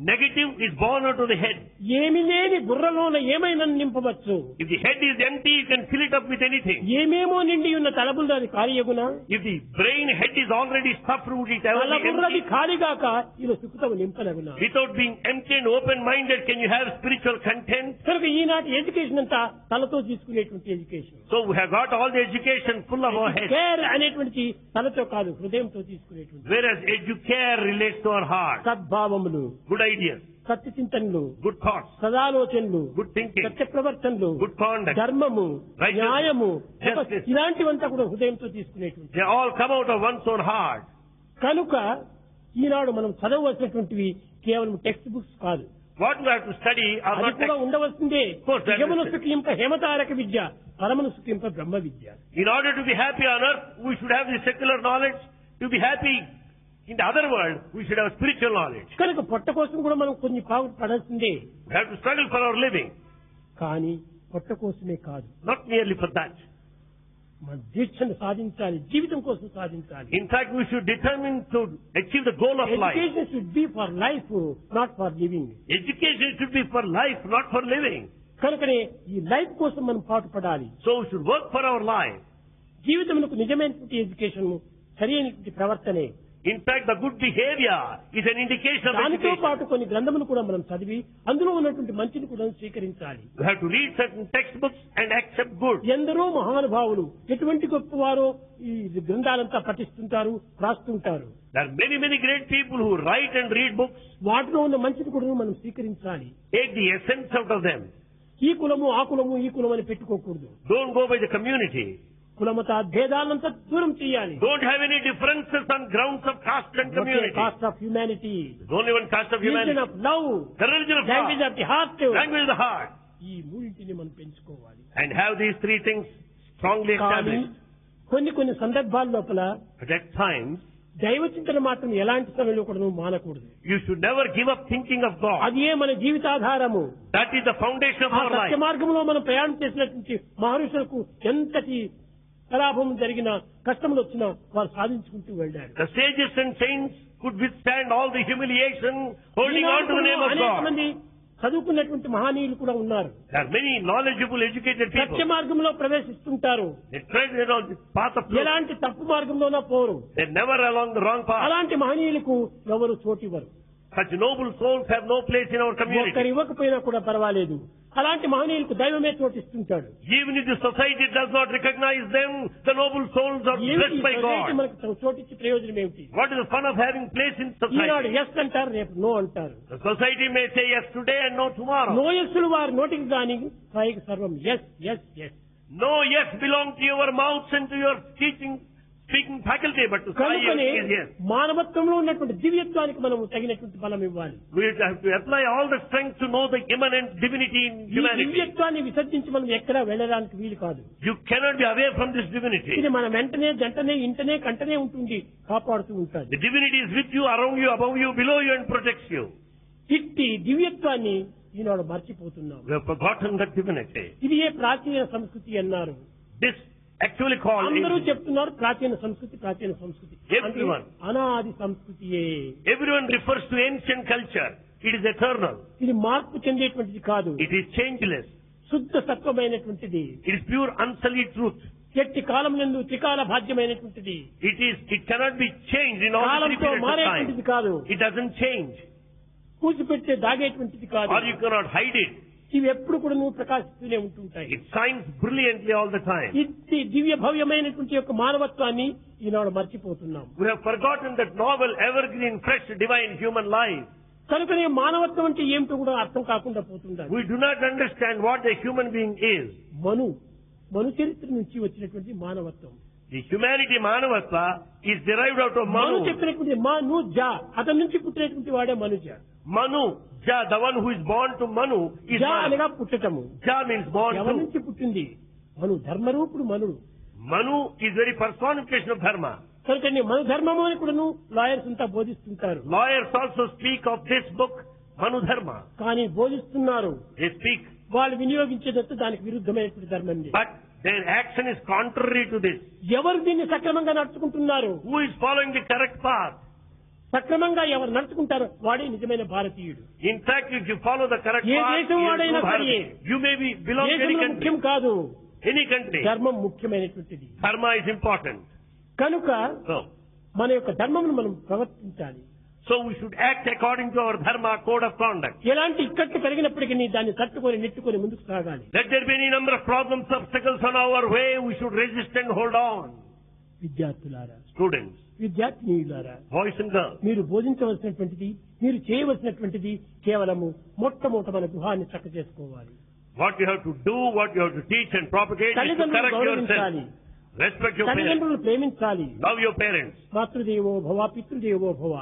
Negative is born out of the head. ఏమి లేని బుర్రలోన ఏమైనా నింపవచ్చు. If the head is empty, you can fill it up with anything. ఏమేమో నిండి ఉన్న తలబుర్ర అది ఖాళీయగునా? If the brain head is already stuffed with it, ever be తలబుర్రది empty. ఖాళీగాక ఇలా సుఖతము నింపనగునా? Without being empty and open-minded, can you have spiritual content? కనుక ఈనాటి education అంతా తలతో తీసుకునేటువంటి education. So we have got all the education full of our head. Care అనేటువంటి తలతో కాదు, హృదయంతో తీసుకునేటువంటి. Whereas educare relates to our heart. సద్భావములు, Good ideas, Satya చింతనలు, good thoughts, సదాలోచనలు, good thinking, సత్య ప్రవర్తనలు, good conduct. ధర్మము, Righteousness, న్యాయము, justice. ఇలాంటివంతా కూడా హృదయంతో తీసుకునేటువంటి. They all come out of one's own heart. కనుక ఈనాడు మనం చదవవలసినటువంటివి కేవలం టెక్స్ట్ బుక్స్ కాదు, What we have to study are అది not కూడా texts. ఉండవలసిందే. course, that is యమున it. సుఖింప హేమతారక విద్య, పరమను సుఖింప బ్రహ్మ విద్య. In order to be happy on earth, we should have the secular knowledge. To be happy in the other world, we should have spiritual knowledge. కనుక పొట్ట కోసం కూడా మనం కొన్ని పడాల్సిందే. We have to struggle for our living. కానీ పొట్ట కోసమే కాదు, Not merely for that. మన దీక్షను సాధించాలి, జీవితం కోసం సాధించాలి. In fact, we should determine to achieve the goal of life. Education should be for life, not for living. Education should be for life, not for living. కనుకనే ఈ life కోసం మనం పాటుపడాలి. So we should work for our life. జీవితమునకు నిజమైనటువంటి education సరి అయినటువంటి ప్రవర్తనే. In fact, the good behavior is an indication of దానితో education. పాటు కొన్ని గ్రంథములు కూడా మనం చదివి అందులో ఉన్నటువంటి మంచిని కూడా స్వీకరించాలి. We have to read certain textbooks and accept good. ఎందరో మహానుభావులు ఎటువంటి గొప్పవారో ఈ గ్రంథాలంతా పఠిస్తుంటారు, రాస్తుంటారు. There are many, many great people who write and read books. వాటిలో ఉన్న మంచిని కూడా మనం స్వీకరించాలి. Take the essence out of them. ఈ కులము ఆ కులము ఈ కులం అని పెట్టుకోకూడదు. Don't go by the community. కులమత భేదాలంతా దూరం చేయాలి. Don't have any differences on grounds of caste and community. Cost of humanity, There's only one caste of humanity. Religion of love, The religion of language love, of the heart. language of the heart. ఈ మూడింటిని మనం పెంచుకోవాలి. And have these three things strongly కానీ established. కొన్ని సందర్భాల లోపల But at times, దైవ చింతన మాత్రం ఎలాంటి సమయంలో కూడా నువ్వు మానకూడదు. you should never give up thinking of God. అది మన జీవితాధారము. That is the foundation of ఆ our సత్య life. మార్గంలో మనం ప్రయాణం చేసినటువంటి మహర్షులకు ఎంతటి పరాభం జరిగిన కష్టములు వచ్చినా వారు సాధించుకుంటూ వెళ్ళారు. The sages and saints could withstand all the humiliation holding on to the name of అనేక God. మంది చదువుకున్నటువంటి మహనీయులు కూడా ఉన్నారు. There are many knowledgeable, educated Satya people. మార్గంలో ప్రవేశిస్తుంటారు, They tread on the path of truth. ఎలాంటి తప్పు మార్గంలోనా పోరు. They're never along the wrong path. అలాంటి మహనీయులకు ఎవరు చోటివ్వరు. Such noble souls have no place in our ఒక్కరు community. ఇవ్వకపోయినా కూడా పర్వాలేదు, అలాంటి మహనీయులకు దైవమే చోటిస్తుంటాడు. Even if the society does not recognize them, the noble souls are blessed by God. మనకు చోటిచ్చి ప్రయోజనం ఏమిటి? What is the fun of having place in ఈనాడు society? ఎస్ అంటారు, రేపు నో అంటారు. The society may say yes today and no tomorrow. No ఎస్సులు వారి నోటికి దాని పైకి సర్వం yes yes yes. No yes belong to your mouths and to your speaking faculty, but to say కనుకనే is yes. మానవత్వంలో ఉన్నటువంటి దివ్యత్వానికి మనం తగినటువంటి బలం ఇవ్వాలి. We have to apply all the strength to know the immanent divinity in ఈ humanity. దివ్యత్వాన్ని విసర్జించి మనం ఎక్కడా వెళ్ళడానికి వీలు కాదు. You cannot be away from this divinity. ఇది మన వెంటనే జంటనే ఇంటనే కంటనే ఉంటుంది, కాపాడుతూ ఉంటుంది. The divinity is with you, around you, above you, below you, and protects you. ఇట్టి దివ్యత్వాన్ని ఈనాడు మర్చిపోతున్నాం. We have forgotten that divinity. ఇది ఏ ప్రాచీన సంస్కృతి అన్నారు. This actually called అందరూ చెప్తున్నారు ప్రాచీన సంస్కృతి, ప్రాచీన సంస్కృతి. Everyone. అంటే అనాది సంస్కృతియే. Everyone refers to ancient culture. It is eternal. ఇది మార్పు చెందేటువంటిది కాదు, It is changeless. శుద్ధ సత్వమైనటువంటిది. It is pure unsullied truth. ఎట్టి కాలం నందు త్రికాల భాగ్యమైనటువంటిది. It cannot be changed in all the three కాలంతో periods of మారేటువంటిది time. కాదు, It doesn't change. కూసిపెట్టే దాగేటువంటిది కాదు. Or you cannot hide it. ఇవి ఎప్పుడు కూడా నువ్వు ప్రకాశిస్తూనే ఉంటుంటాయి. It shines brilliantly all the time. ఇట్టి దివ్య భవ్యమైనటువంటి యొక్క మానవత్వాన్ని ఈనాడు మర్చిపోతున్నాం. We have forgotten that novel, evergreen, fresh, divine human life. కనుకనే మానవత్వం అంటే ఏమిటో కూడా అర్థం కాకుండా పోతుండాలి. We do not understand what a human being is. మను చరిత్ర నుంచి వచ్చినటువంటి మానవత్వం. The humanity Manavatva is derived out of Manu Manu. చెప్పినటువంటి మనుజ, అతని నుంచి పుట్టినటువంటి వాడే మనుజ. Manu, Ja, the one who is born to Manu is జ Manu. అనగా పుట్టటము. Ja means born ఎవరి to. నుంచి పుట్టింది? మను ధర్మరూపుడు మనుడు. Manu is very personification of Dharma. కనుక మన ధర్మము అని కూడాను లాయర్స్ అంతా బోధిస్తుంటారు. Lawyers also speak of this book, Manu Dharma. కానీ బోధిస్తున్నారు, They speak, వాళ్ళు వినియోగించేదంతా దానికి విరుద్ధమైనటువంటి ధర్మం. but their action is contrary to this. ఎవరు దీన్ని సక్రమంగా నడుచుకుంటున్నారు? Who is following the correct path? సక్రమంగా ఎవరు నడుచుకుంటారో వాడే నిజమైన భారతీయుడు. In fact, if you follow the correct A path, దేశం you వాడైనా are సరే, Bharati. You may be belong to any దేశంలో country. ముఖ్యం కాదు, Any country. ధర్మం ముఖ్యమైనటువంటిది. Dharma is important. కనుక So, మన యొక్క ధర్మమును మనం ప్రవర్తించాలి. we should act according to our Dharma code of conduct. ఎలాంటి ఇక్కట్లు కలిగినప్పటికీ దాన్ని తట్టుకొని నెట్టుకొని ముందుకు సాగాలి. Let there be any number of problems, obstacles on our way, we should resist and hold on. విద్యార్థులారా, Students, విద్యార్థినీయులారా, boys and girls, మీరు బోధించవలసినటువంటిది, మీరు చేయవలసినటువంటిది కేవలము మొట్టమొదట మన గృహాన్ని చక్క చేసుకోవాలి. what you have to do, what you have to teach and propagate is to తల్లిదండ్రులను correct గౌరవించాలి, yourself. Respect your parents. తల్లిదండ్రులను ప్రేమించాలి. Love your parents. మాతృదేవో భవ, పితృదేవో భవ.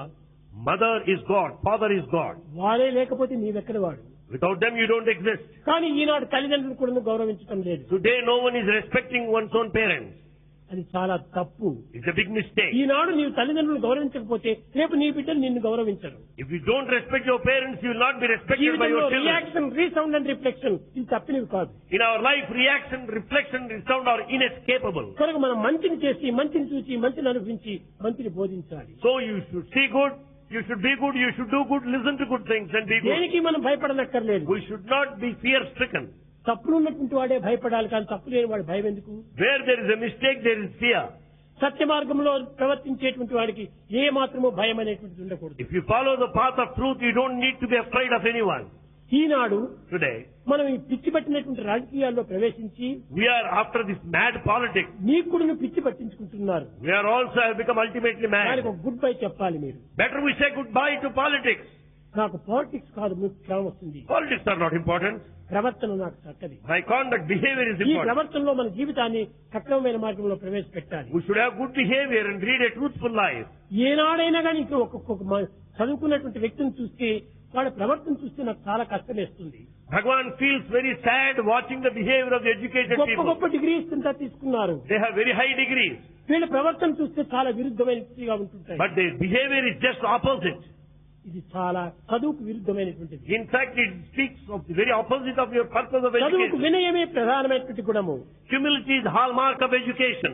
Mother is God. Father is God. వారే లేకపోతే నీవెక్కడ వాడు? Without them, you don't exist. కానీ ఈనాడు తల్లిదండ్రులు కూడా గౌరవించడం లేదు. Today, no one is respecting one's own parents. అది చాలా తప్పు. It's a big mistake. ఈనాడు నీవు తల్లిదండ్రులు గౌరవించకపోతే రేపు నీ బిడ్డలు నిన్ను గౌరవించరు. If you don't respect your parents, you will not be respected by జీవితంలో your children. Reaction, resound and reflection ఇది తప్పినవి కాదు. In our life, reaction, reflection, resound are inescapable. కనుక మనం మంచిని చేసి, మంచిని చూసి, మంచిని అనుభవించి, మంచిని బోధించాలి. So you should see good, you should be good, you should do good, listen to good things and be good. దేనికి మనం భయపడనక్కర్లేదు. We should not be fear-stricken. తప్పులు ఉన్నటువంటి వాడే భయపడాలి, కానీ తప్పు లేని వాడు భయం ఎందుకు? Where there is a mistake, there is fear. సత్య మార్గంలో ప్రవర్తించేటువంటి వాడికి ఏ మాత్రమో భయం అనేటువంటిది ఉండకూడదు. If you follow the path of truth, you don't need to be afraid of anyone. Eenadu Today, మనం ఈ పిచ్చి పట్టినటువంటి రాజకీయాల్లో ప్రవేశించి we are after this mad politics. నీకు కూడా పిచ్చి పట్టించుకుంటున్నారు. We are also have become ultimately దానికి mad. ఒక గుడ్ బై చెప్పాలి మీరు. Better we say goodbye to politics. నాకు పాలిటిక్స్ కాదు ముఖ్యం వస్తుంది, Politics are not important. ప్రవర్తన నాకు చక్కది. My conduct, behavior is ఈ important. ప్రవర్తనలో మన జీవితాన్ని సక్రమమైన మార్గంలో ప్రవేశపెట్టాలి. We should have good behavior and lead a truthful life. ఏనాడైనా కానీ ఇంకా ఒక్కొక్క చదువుకున్నటువంటి వ్యక్తిని చూస్తే వాళ్ళ ప్రవర్తన చూస్తే నాకు చాలా కష్టమేస్తుంది. Bhagavan feels very sad watching the behavior of the educated గొప్ప people. గొప్ప డిగ్రీస్ ఇంత తీసుకున్నారు, They have very high degrees, వీళ్ళ ప్రవర్తన చూస్తే చాలా విరుద్ధమైనదిగా ఉంటుంటాయి. but their behavior is just opposite. ఇది చాలా చదువుకు విరుద్ధమైనటువంటిది. In fact, it speaks of the very opposite of your purpose of చదువుకు education. వినయమే ప్రధానమైనటువంటి గుణము. Humility is the hallmark of education.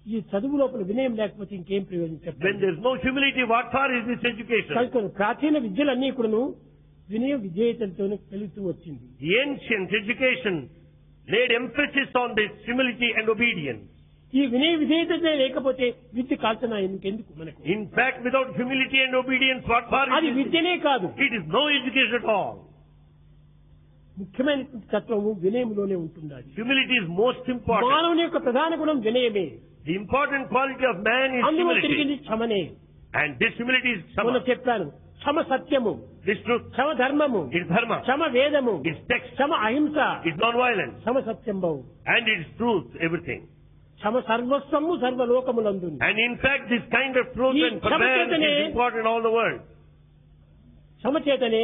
ఈ చదువు లోపల వినయం లేకపోతే ఇంకేం ప్రయోజనం When చెప్పండి. there is no humility, what for is this education? కనుక ప్రాచీన విద్యలన్నీ కూడాను వినయ విధేయతలతో పెరుగుతూ వచ్చింది. The ancient education laid emphasis on this humility and obedience. ఈ వినయ విధేయత లేకపోతే విద్య కాల్చన ఎందుకు మనకు? In fact, without humility and obedience, what for అది it is? విద్యనే కాదు. It is no education at all. ముఖ్యమైనటువంటి తత్వము వినయములోనే ఉంటుంది. Humility is most important. మానవుని యొక్క ప్రధాన గుణం వినయమే. The important quality of man is అందులో తిరిగింది humility. క్షమనే. And this humility is మొన్న Shama. చెప్పాను, క్షమ సత్యము, This truth క్షమ ధర్మము, is Dharma. క్షమ వేదము, It's text. క్షమ అహింస, It's non-violence. క్షమ సత్యం బహు, And it's truth, everything. Kshama Sarvasvamu సర్వలోకములందు. And in fact, this kind of truth ఈ and forbearance క్షమచేతనే is important in all the world. క్షమ చేతనే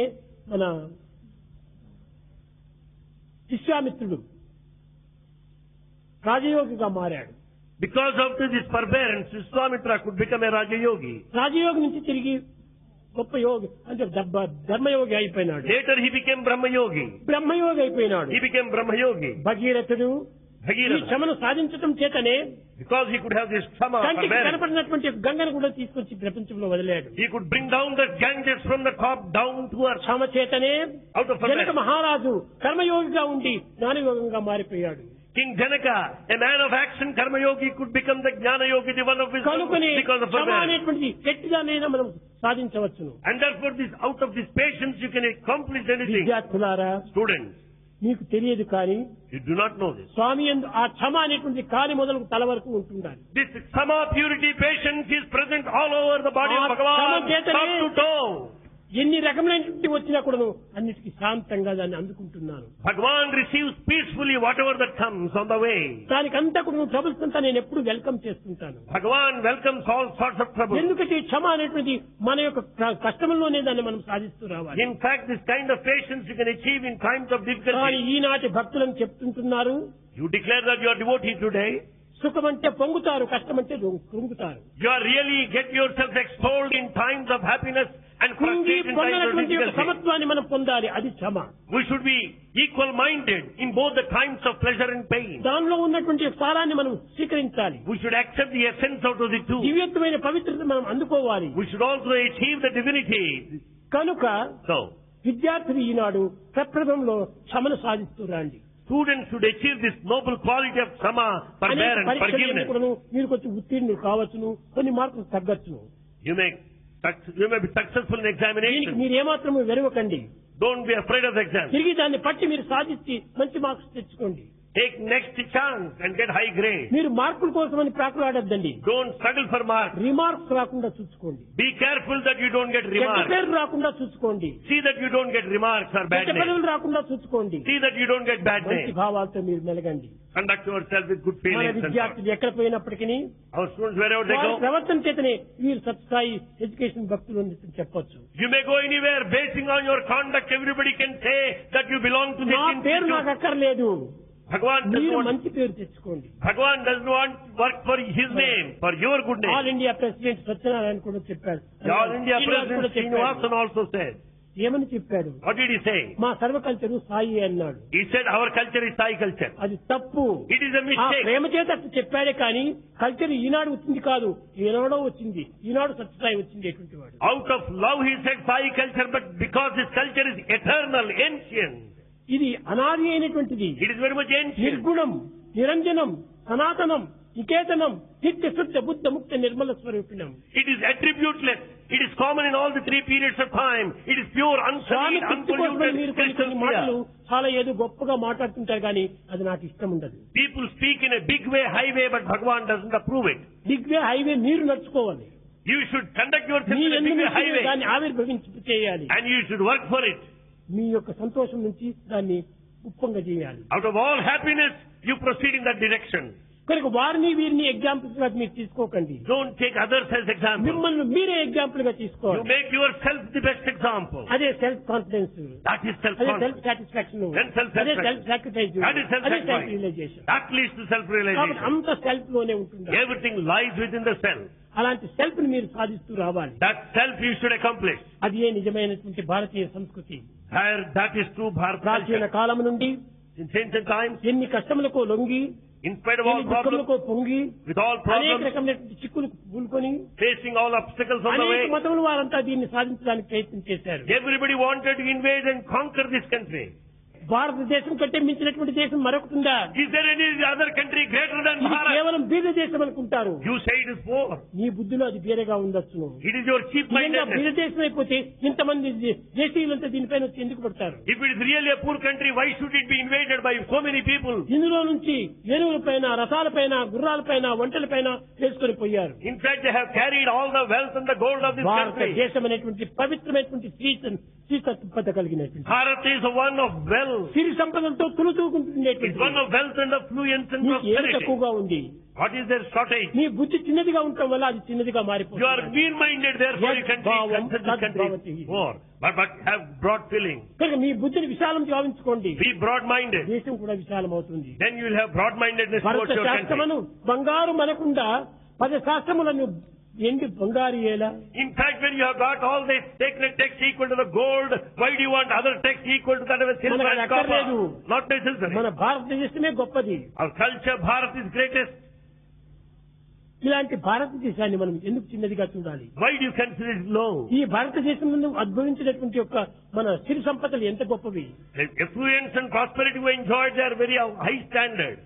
మన విశ్వామిత్రుడు రాజయోగిగా మారాడు. Because of this forbearance, Vishwamitra could become a Raja Yogi. రాజయోగి నుంచి తిరిగి గొప్ప యోగి అంటే ధర్మయోగి అయిపోయినాడు. Later he became Brahma Yogi. బ్రహ్మయోగి అయిపోయినాడు. He became Brahma Yogi. భగీరథుడు ఈ Bhagirath. క్షమను సాధించడం చేతనే Because he could have this Shama, కంటికి forbearance. కనపడినటువంటి గంగను కూడా తీసుకొచ్చి ప్రపంచంలో వదిలాడు. He could bring down the Ganges from the top down to earth. క్షమ చేతనే Out of జనక forbearance. మహారాజు కర్మయోగిగా ఉండి జ్ఞానయోగంగా మారిపోయాడు. King Janaka, a man of action, Karma Yogi, could become the Jnana Yogi, the one of wisdom, కనుకని because of Kshama forbearance. అనేటువంటిది గట్టిగానైనా మనం సాధించవచ్చును. And therefore, out of this patience, you can accomplish anything. విద్యార్థులారా, Students, మీకు తెలియదు కానీ you do not know this. స్వామి యందు ఆ క్షమ అనేటువంటి కాలి మొదలు తల వరకు ఉంటుండాలి. This Sama, purity, patience is present all over the body of Ah, Bhagavan, Sama Chetane. top to toe. ఎన్ని రకమైనటువంటి వచ్చినా కూడా అన్నిటికీ శాంతంగా దాన్ని అందుకుంటున్నాను. Bhagavan receives peacefully whatever that comes on the way. దానికంతా కూడా ట్రబుల్స్ అంతా నేను ఎప్పుడు వెల్కమ్ చేస్తుంటాను. Bhagavan welcomes all sorts of trouble. ఎందుకంటే ఈ క్షమ అనేటువంటి మన యొక్క కష్టంలోనే దాన్ని మనం సాధిస్తూ రావాలి. In fact, this kind of patience you can achieve in times of కానీ difficulty. ఈనాటి భక్తులను చెప్తుంటున్నారు, You declare that you are devotee today. సుఖం అంటే పొంగుతారు, కష్టం అంటే కృంగుతారు. You are really get yourself extolled in times of happiness and కృంగి frustration in times of పొందినటువంటి యొక్క difficulty. సమత్వాన్ని మనం పొందాలి, అది క్షమ. We should be equal-minded in both the times of pleasure and pain. దానిలో ఉన్నటువంటి సారాన్ని మనం స్వీకరించాలి. We should accept the essence out of the two. దివ్యత్వమైన పవిత్రత మనం అందుకోవాలి. We should also achieve the divinity. కనుక So, విద్యార్థులు ఈనాడు ప్రప్రథంలో క్షమను సాధిస్తూ రండి. students should achieve this noble quality of sama, అనేక forbearance, పరీక్షలు forgiveness. ఎన్నుకును, మీరు కొంచెం ఉత్తీర్ణులు కావచ్చును, కొన్ని మార్కులు తగ్గచ్చును. You may be successful in దీనికి examination. మీరు ఏమాత్రము వెరవకండి. Don't be afraid of the exam. తిరిగి దాన్ని పట్టి మీరు సాధించి మంచి మార్క్స్ తెచ్చుకోండి. Take next chance and get high grade. మీరు మార్కుల కోసమని ప్రాకులాడద్దండి. Don't struggle for marks. Remarks రాకుండా చూసుకోండి. Be careful that you don't get చెడ్డ remarks. పేరు రాకుండా చూసుకోండి. See that you don't get remarks or bad చెడ్డ names. పనులు రాకుండా చూసుకోండి. See that you don't get bad మంచి names. భావాలతో మీరు మెలగండి. Conduct yourself with good మన feelings and thoughts. విద్యార్థులు ఎక్కడ పోయినప్పటికీ Our students, wherever they వారి go, ప్రవర్తన చేతనే వీరు సత్సాయి ఎడ్యుకేషన్ భక్తులు అని చెప్పొచ్చు. you may go anywhere. Basing on your conduct, everybody can say that you belong to this నా పేరు నాకు institute. అక్కర్లేదు, Bhagavan మీరు does మంచి పేరు తెచ్చుకోండి. not want work for his name, for your good all name. India president Satyanarayana కూడా చెప్పాడు. The All India శ్రీనివాస్ కూడా President Srinivasan also said. ఏమని చెప్పాడు? What did he say? మా సర్వకల్చరు సాయి అన్నాడు. He said our culture is Sai culture. అది తప్పు. It is a ఆ mistake. ప్రేమ చేత అట్లా చెప్పాడే కానీ కల్చర్ ఈనాడు వచ్చింది కాదు, ఈనాడో వచ్చింది. ఈనాడు సత్యసాయి వచ్చింది ఎటువంటి వాడు. Out of love he said Sai culture, but because his culture is eternal, ancient. ఇది అనాది అయినటువంటిది. It is very much ancient. నిర్గుణం, నిరంజనం, సనాతనం, నికేతనం, నిత్య శుద్ధ బుద్ధ ముక్త Nirmala స్వరూపిణం. It is attributeless. It is common in all the three periods of time. It is pure, Swamy unsullied, తృప్తి కోసం మీరు unpolluted, కొన్ని crystal మాటలు clear. చాలా ఏదో గొప్పగా మాట్లాడుతుంటారు కానీ అది నాకు ఇష్టం ఉండదు. People speak in a big way, high way, but Bhagavan doesn't approve it. Big way highway మీరు నడుచుకోవాలి. You should conduct yourself me in a ఎన్ని big way, high way, దాన్ని ఆవిర్భవించి చేయాలి. and you should work for it. మీ యొక్క సంతోషం నుంచి దాన్ని ఉప్పంగా చేయాలి. Out of all happiness, you proceed in that direction. కనుక వారిని వీరిని ఎగ్జాంపుల్స్ గా మీరు తీసుకోకండి. Don't take others as example. మిమ్మల్ని మీరే ఎగ్జాంపుల్ గా You తీసుకోవాలి. make yourself the best example. అదే సెల్ఫ్ కాన్ఫిడెన్స్, That is అదే self-confidence. Self satisfaction, Then self-satisfaction. అదే సెల్ఫ్ సాక్రిఫైస్, That is అదే self self-sacrifice. Realisation. That leads to కాబట్టి self-realization. అంత సెల్ఫ్ లోనే ఉంటుంది. Everything lies within the self. అలాంటి self ని మీరు సాధిస్తూ రావాలి. That self you should accomplish. అది ఏ నిజమైనటువంటి భారతీయ సంస్కృతి. That is true Bharat ప్రాచీన culture. కాలం నుండి In ancient times, ఎన్ని కష్టములకు లొంగి, in spite of all ఎన్ని problems, దుఃఖములకు పొంగి, with all అనేక problems, రకమైనటువంటి చిక్కులు కూలుకొని facing all obstacles on the అనేక way, మతముల వారంతా దీన్ని సాధించడానికి ప్రయత్నం చేశారు. everybody wanted to invade and conquer this country. భారతదేశం కంటే మించినటువంటి దేశం మరొకటుందా? Is there any other country greater than ఇది Bharat? కేవలం బీద దేశం అనుకుంటారు. You say it is poor. నీ బుద్ధిలో అది బీదగా ఉండొచ్చును. It is your cheap నిజంగా బీద mindedness. దేశం అయిపోతే ఇంతమంది దేశీయులంతా దీనిపైన వచ్చి ఎందుకు పడతారు? If it is really a poor country, why should it be invaded by so many people? ఇందులో నుంచి ఏనుగుల పైన, రథాల పైన, గుర్రాల పైన, వంటల పైన వేసుకొని పోయారు. In fact, they have carried all the wealth and the gold of this country. భారతదేశం అనేటువంటి పవిత్రమైనటువంటి శ్రీతత్వత కలిగినటువంటి Bharat is one of wealth. సిరి సంపదలతో It's తులుతూకుంటున్నటువంటి one of wealth and affluence and నీకు ఏమి prosperity. తక్కువగా ఉంది? What is their shortage? నీ బుద్ధి చిన్నదిగా ఉండటం వల్ల అది చిన్నదిగా You are మారిపోతుంది. mean-minded, therefore you can Bhavam consider this country Tadbhavati. poor. But have broad feeling. కనుక మీ బుద్ధిని విశాలం గావించుకోండి. Be broad-minded. దేశం కూడా విశాలం అవుతుంది. Then you will have broad-mindedness Bharata towards your country. శాస్త్రమును బంగారు మనకుండా 10 శాస్త్రములను ఎండి బంగారు ఎలా? In fact, when you have got all this sacred text equal to the gold, why do you want other text equal to that of a silver మనకు and copper? అక్కర్లేదు. Not necessary. మన భారతదేశమే గొప్పది. Our culture, Bharat is greatest. ఇలాంటి భారతదేశాన్ని మనం ఎందుకు చిన్నదిగా చూడాలి? Why do you consider it low? ఈ భారతదేశం నుండి ఉద్భవించినటువంటి యొక్క మన సిరి సంపదలు ఎంత గొప్పవి. The affluence and prosperity we enjoyed, they are very high standard.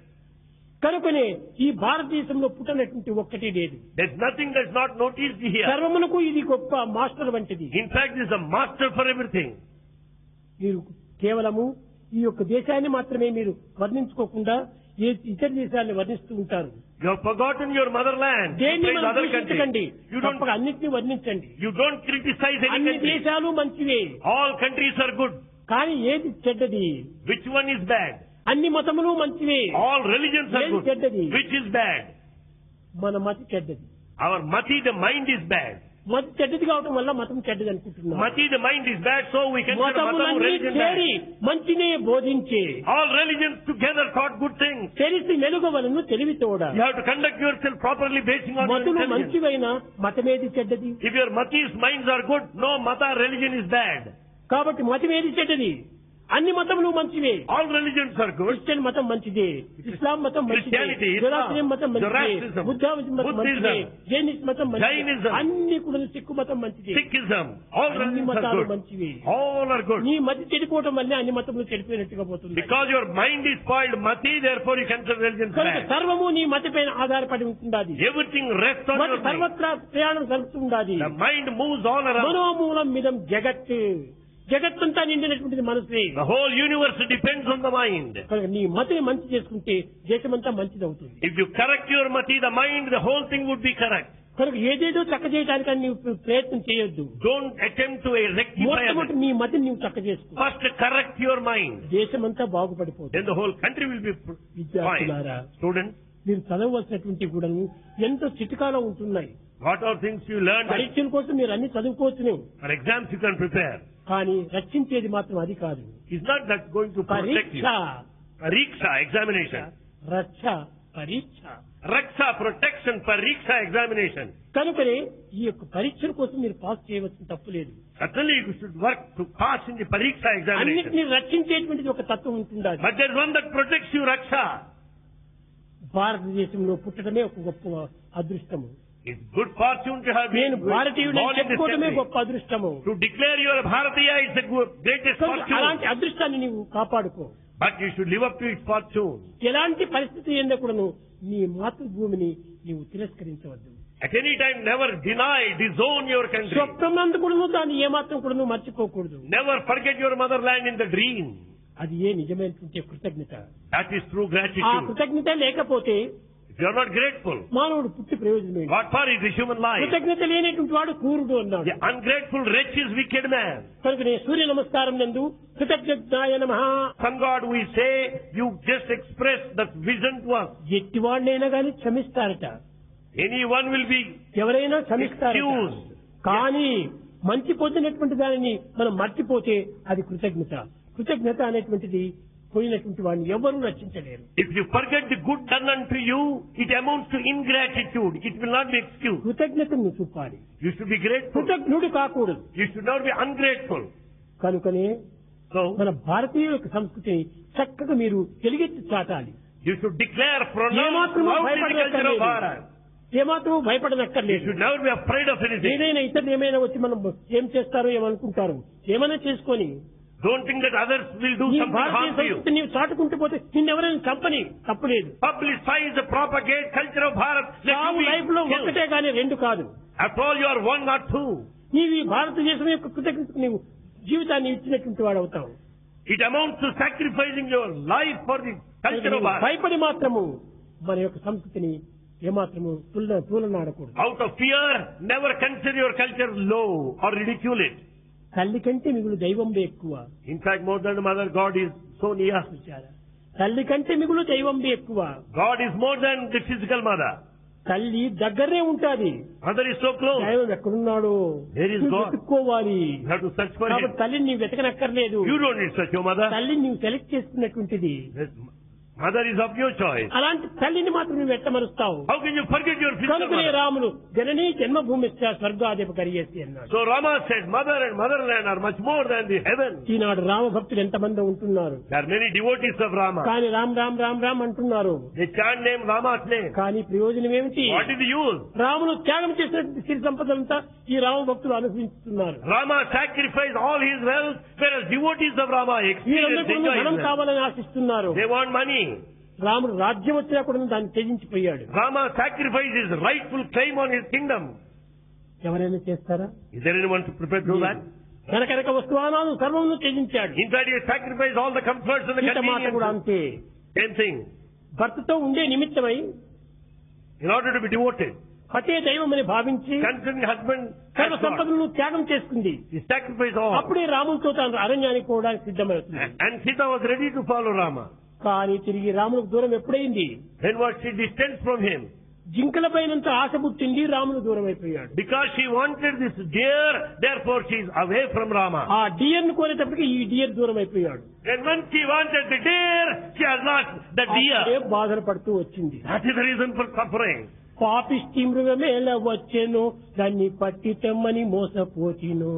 కనుకనే ఈ భారతదేశంలో పుట్టినటువంటి ఒక్కటి లేదు. There's nothing that's not noticed here. సర్వమునకు ఇది గొప్ప మాస్టర్ వంటిది. In fact, this is a master for everything. మీరు కేవలము ఈ యొక్క దేశాన్ని మాత్రమే మీరు వర్ణించుకోకుండా ఇతర దేశాన్ని వర్ణిస్తూ ఉంటారు. You have forgotten your motherland. You దేన్ని praise మనం other దూషించకండి. countries. You తప్పక don't, అన్నింటినీ వర్ణించండి. you don't criticize any అన్ని country. దేశాలు మంచివే. All countries are good. కానీ ఏది చెడ్డది? Which one is bad? అన్ని మతములు మంచివే. All religions are ఏది good. చెడ్డది? Which is bad? మన మతి చెడ్డది. Our mati, the mind is bad. మతి చెడ్డది కావటం వల్ల మతం చెడ్డది అనుకుంటున్నాం. Mati, the mind is bad, so we consider matamu మతములన్నీ religion చేరి bad. మంచినే బోధించే All religions together taught good things. తెలిసి మెలుగవలను తెలివితోడ. You have to conduct yourself properly basing on your మతులు intelligence. మంచివైన మతమేది చెడ్డది? If your mati's minds are good, no mata religion is bad. కాబట్టి మతమేది చెడ్డది? అన్ని మతములు మంచివే. All religions are good. Christian మతం మంచిదే, ఇస్లాం మతం మంచిదే, Christianity, Islam, జొరాస్ట్రియన్ మతం మంచిదే, Zoroastrianism, బుద్ధాయిజం మతం Buddhism, మంచిదే, జైనిస్ట్ మతం మంచిదే, Jainism, అన్ని కూడా సిక్కు మతం మంచిదే. Sikhism, all అన్ని religions are మతాలు good. మంచివే. All are good. నీ మతి చెడిపోవటం వల్లే అన్ని మతములు చెడిపోయినట్టుగా పోతుంది. Because your mind is spoiled mati, therefore you consider religion కనుక bad. సర్వము నీ మతి పైన ఆధారపడి ఉంటుండాది. Everything rests on మతి your mind. సర్వత్రా ప్రయాణం జరుగుతుండాది. The mind moves all around. మనోమూలం మిదం జగత్. జగత్తంతా నిండినటువంటిది మనసే. The whole universe depends on the mind. కనుక నీ మతిని మంచి చేసుకుంటే దేశమంతా మంచిది అవుతుంది. If you correct your mati, the mind, the whole thing would be correct. కనుక ఏదేదో చక్క చేయడానికి నీవు ప్రయత్నం చేయొద్దు. Don't attempt to rectify మొట్టమొదటి it. నీ మతిని నీవు చక్క చేసుకో. First correct your mind. దేశమంతా బాగుపడిపోతుంది. Then the whole country will be విద్యార్థులారా, fine. Students, మీరు చదవవలసినటువంటి కూడా ఎంతో చిటికాలో ఉంటున్నాయి. what are things you learned? పరీక్షల కోసం మీరు అన్ని చదువుకోవచ్చునే. For exams you can prepare. కానీ రక్షించేది మాత్రం అది కాదు. It's not that going to protect పరీక్ష, you. Pariksha, examination. రక్ష, పరీక్ష. Raksha, protection, pariksha, examination. కనుకనే ఈ యొక్క పరీక్షల కోసం మీరు పాస్ చేయవలసిన తప్పు లేదు. Certainly you should work to pass in the pariksha examination. అన్నిటిని రక్షించేటువంటిది ఒక తత్వం ఉంటుండాలి. But there's one that protects you, Raksha. భారతదేశంలో పుట్టడమే ఒక గొప్ప అదృష్టము. It's good fortune to have నేను been భారతీయుడని born in this చెప్పుకోవడమే country. గొప్ప అదృష్టము. To declare you are Bharatiya is the greatest కనుక అలాంటి fortune. అదృష్టాన్ని నీవు కాపాడుకో. But you should live up to its fortune. ఎలాంటి పరిస్థితి ఎందకూడను నీ మాతృభూమిని నీవు తిరస్కరించవద్దు. At any time, never deny, disown your country. స్వప్నం నందు కూడాను దాన్ని ఏమాత్రం కూడాను మర్చిపోకూడదు. Never forget your motherland in the dream. అది ఏ నిజమైనటువంటి కృతజ్ఞత. That is true ఆ gratitude. కృతజ్ఞత లేకపోతే If you are not grateful, మానవుడు పుట్టి ప్రయోజనం ఏంటి? what for is the human life? కృతజ్ఞత లేనటువంటి వాడు క్రూరుడు అన్నాడు. The ungrateful wretch is wicked man. కనుక నేను సూర్య నమస్కారం నందు కృతజ్ఞతాయ నమః Sun God, we say, you just express that vision to us. ఎట్టివాడినైనా కానీ క్షమిస్తారట. Anyone will be ఎవరైనా క్షమిస్తారట. excused. కానీ మంచి పొందినటువంటి దానిని మనం మర్చిపోతే అది కృతజ్ఞత. కృతజ్ఞత అనేటువంటిది పోయినటువంటి వాడిని ఎవరూ రక్షించలేరు. If you forget the good done unto you, it amounts to ingratitude. It will not be excused. కృతజ్ఞతను చూపాలి. You should be grateful. కృతజ్ఞుడు కాకూడదు. You should not be ungrateful. కనుకనే So, మన భారతీయుల యొక్క సంస్కృతిని చక్కగా మీరు ఎలుగెత్తి చాటాలి. you should declare, pronounce ఏమాత్రము loudly the culture of భయపడనక్కర్లేదు. Bharat. ఏమాత్రం You భయపడనక్కర్లేదు. should never be afraid of anything. ఏదైనా ఇతరులు ఏమైనా వచ్చి మనం ఏం చేస్తారో ఏమనుకుంటారు ఏమైనా చేసుకొని Don't think that others will do నీ something Bharatiya harm to you. సంస్కృతి నీవు చాటుకుంటూ పోతే నిన్నెవరైనా చంపని తప్పులేదు. Publicize the propagate culture of Bharat. Let చావు you లైఫ్ లో be killed. ఒక్కటే కానీ రెండు కాదు. After all, you are one, not two. నీవు ఈ భారతదేశం యొక్క కృతజ్ఞతకు నీవు జీవితాన్ని ఇచ్చినటువంటి వాడు అవుతావు. It amounts to sacrificing your life for the culture of Bharat. భయపడి మాత్రము మన యొక్క సంస్కృతిని ఏమాత్రము తూలనాడకూడదు. Out of fear, never consider your culture low or ridicule it. తల్లి కంటే మిగులు దైవం ఎక్కువ. In fact, more than the mother, God is so near. తల్లి కంటే మిగులు దైవం ఎక్కువ. God is more than the physical mother. తల్లి దగ్గరే ఉంటాది. Mother is so close. దైవం ఎక్కడున్నాడు? There is God. వెతుక్కోవాలి. You have to search for him. కాబట్టి తల్లిని నీవు వెతకనక్కర్లేదు. You don't need such your mother. తల్లిని నీవు select చేసుకున్నటువంటిది. Mother is of your choice. అలాంటి తల్లిని మాత్రం నువ్వు వెట్టమరుస్తావు. How can you forget your physical కనుకనే mother? రాములు జననీ జన్మభూమి స్వర్గాధిప కరియేసి అన్నాడు. So Rama said, mother and motherland are much more than the heaven. ఈనాడు రామ భక్తులు ఎంతమంది ఉంటున్నారు. There are many devotees of Rama. కానీ రామ్ రామ్ రామ్ రామ్ అంటున్నారు. They chant name Rama's name. కానీ ప్రయోజనం ఏమిటి? What is the use? Ramulu త్యాగం చేసినటువంటి సిరి సంపదలంతా ఈ రామ భక్తులు అనుభవిస్తున్నారు. Rama sacrificed all his wealth, whereas devotees of Rama experience వీరందరూ enjoy ధనం his wealth. కావాలని ఆశిస్తున్నారు. They want money. రాముడు రాజ్యం వచ్చినా కూడా దాన్ని త్యజించిపోయాడు. Rama sacrificed his rightful claim on his kingdom. ఎవరైనా చేస్తారా? Is there anyone to prepare to do that? కనకనక వస్తువానాలు సర్వమును త్యజించాడు. In fact, he sacrificed all the comforts and the Sita మాట కూడా conveniences. అంతే. Same thing. భర్తతో ఉండే నిమిత్తమై In order to be devoted, పతే దైవం అని భావించి considering husband సర్వ as God, సంపదలను త్యాగం చేసుకుంది. he sacrificed all. అప్పుడే రాములతో తాను అరణ్యానికి పోవడానికి సిద్ధమవుతుంది. And Sita was ready to follow Rama. కానీ తిరిగి రాములకు దూరం ఎప్పుడైంది? Then was she distanced from him? జింకల పైనంత ఆశ పుట్టింది, రాములు దూరం అయిపోయాడు. Because she wanted this deer, therefore she is away from Rama. ఆ డియర్ ను కోరేటప్పటికి ఈ డియర్ దూరం అయిపోయాడు. And when she wanted the deer, she has lost the అప్పుడే deer. బాధలు పడుతూ వచ్చింది. That is the reason for suffering. పాపిష్టి మృగమేల వచ్చెను దాన్ని పట్టి తెమ్మని మోసపోతిను.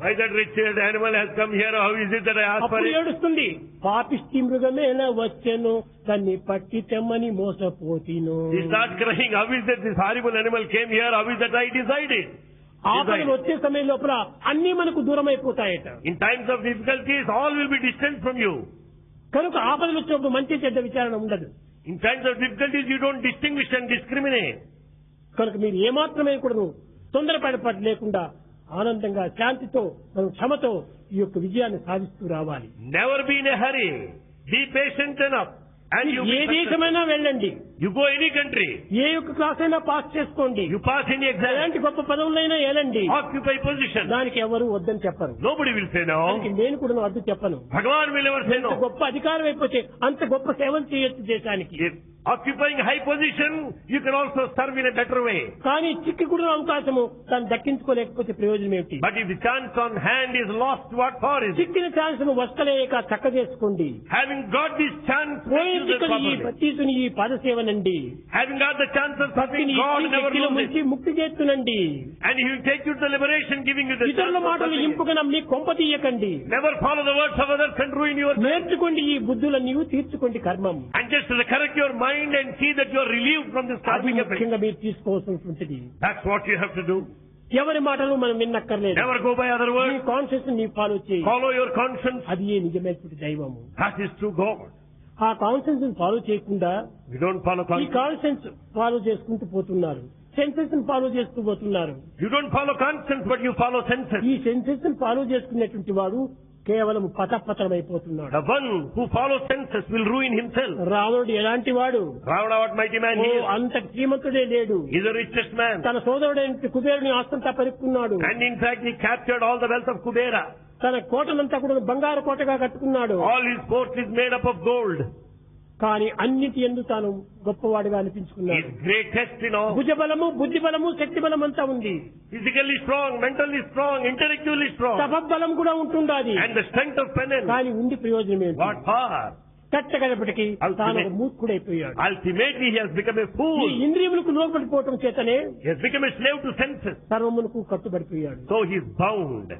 Why that wretched animal has come here? How is it that I asked for అప్పుడు it? ఏడుస్తుంది, పాపిష్టి మృగమేల వచ్చెను దాన్ని పట్టి తెమ్మని మోసపోతిను. She starts crying. How is that this horrible animal came here? How is that I decided? ఆపదలు వచ్చే సమయం లోపల అన్ని మనకు దూరం అయిపోతాయట. In times of difficulties, all will be distant from you. కనుక ఆపదలు వచ్చినప్పుడు మంచి చెడ్డ విచారణ ఉండదు. In times of difficulties, you don't distinguish and discriminate. కనుక మీరు ఏమాత్రమే కూడా తొందరపడి లేకుండా ఆనందంగా శాంతితో మనం క్షమతో ఈ యొక్క విజయాన్ని సాధిస్తూ రావాలి. Never be in a hurry. Be patient enough. And you A be successful. దేశమైనా వెళ్ళండి, You go any country. ఏ యొక్క క్లాస్ అయినా పాస్ చేసుకోండి, You pass any exam. ఎలాంటి గొప్ప పదవులైనా ఏలండి, Occupy position. దానికి ఎవరు వద్దని చెప్పరు. Nobody will say no. దానికి నేను కూడా అడ్డు చెప్పను. Bhagavan will never say ఎంత no. గొప్ప అధికారం అయిపోతే అంత గొప్ప సేవలు చేయొచ్చు దేశానికి. If occupying high position, you can also serve in a better way. కానీ చిక్కి కూడా అవకాశము దాన్ని దక్కించుకోలేకపోతే ప్రయోజనం ఏమిటి? But if the chance on hand is lost, what for is it? చిక్కిన ఛాన్స్ ను వస్తలేక చక్క చేసుకోండి. Having got this chance, పోయిన use it చిక్కని ఈ properly. తీసుకుని ఈ పాదసేవనండి. Having got the chance of serving భక్తిని God, never శక్తిలో lose ముంచి it. ముక్తి చేస్తునండి. And He will take you to the liberation, giving you the chance ఇతరుల of మాటలు serving Him. ఇంపుగా నమ్మి కొంప తీయకండి. Never follow the words of others and ruin your. నేర్చుకోండి ఈ బుద్ధుల నీవు తీర్చుకోండి కర్మం. And just correct your mind and see that you are relieved from this అది karmic effect. ముఖ్యంగా మీరు తీసుకోవాల్సినటువంటిది. That's what you have to do. ఎవరి మాటలు మనం విన్నక్కర్లేదు. Never go by other నీ words. కాన్షియస్ నీ ఫాలో చేయి. Follow your conscience. అది ఏ నిజమైనటువంటి దైవము. That is true God. ఆ కాన్షియన్స్ ఫాలో చేయకుండా We don't follow ఈ conscience. కాన్షియన్స్ ఫాలో చేసుకుంటూ పోతున్నారు. సెన్సెస్ ఫాలో చేస్తూ పోతున్నారు. You don't follow conscience, but you follow senses. ఈ సెన్సెస్ ఫాలో చేసుకునేటువంటి వాడు కేవలం పతపతమైపోతున్నాడు. The one who follows senses will ruin himself. రావణుడు ఎలాంటి వాడు? Ravana, what mighty man he is. అంత శ్రీమంతుడే లేడు. He's the richest man. తన సోదరుడైన కుబేరుని ఆస్తంతా పరుక్కున్నాడు. And in fact, he captured all the wealth of Kubera. తన కోటనంతా కూడా బంగారు కోటగా కట్టుకున్నాడు. All his fort is made up of gold. కానీ అన్నిటి యందు తాను గొప్పవాడిగా అనిపించుకున్నాడు. He's greatest in all. భుజబలము, బుద్ధి బలము, శక్తి బలం అంతా ఉంది. Physically strong, mentally strong, intellectually strong. తపబలం కూడా ఉంటుండాది. And the strength of penance. కానీ ఉండి ప్రయోజనం ఏంటి? What power? కట్టగడపటికి తాను ఒక మూర్ఖుడైపోయాడు. Ultimately, he has become a ఈ fool. ఇంద్రియములకు లోపడిపోవటం చేతనే He has become a slave to senses. సర్వమునకు కట్టుబడిపోయాడు. So he is bound.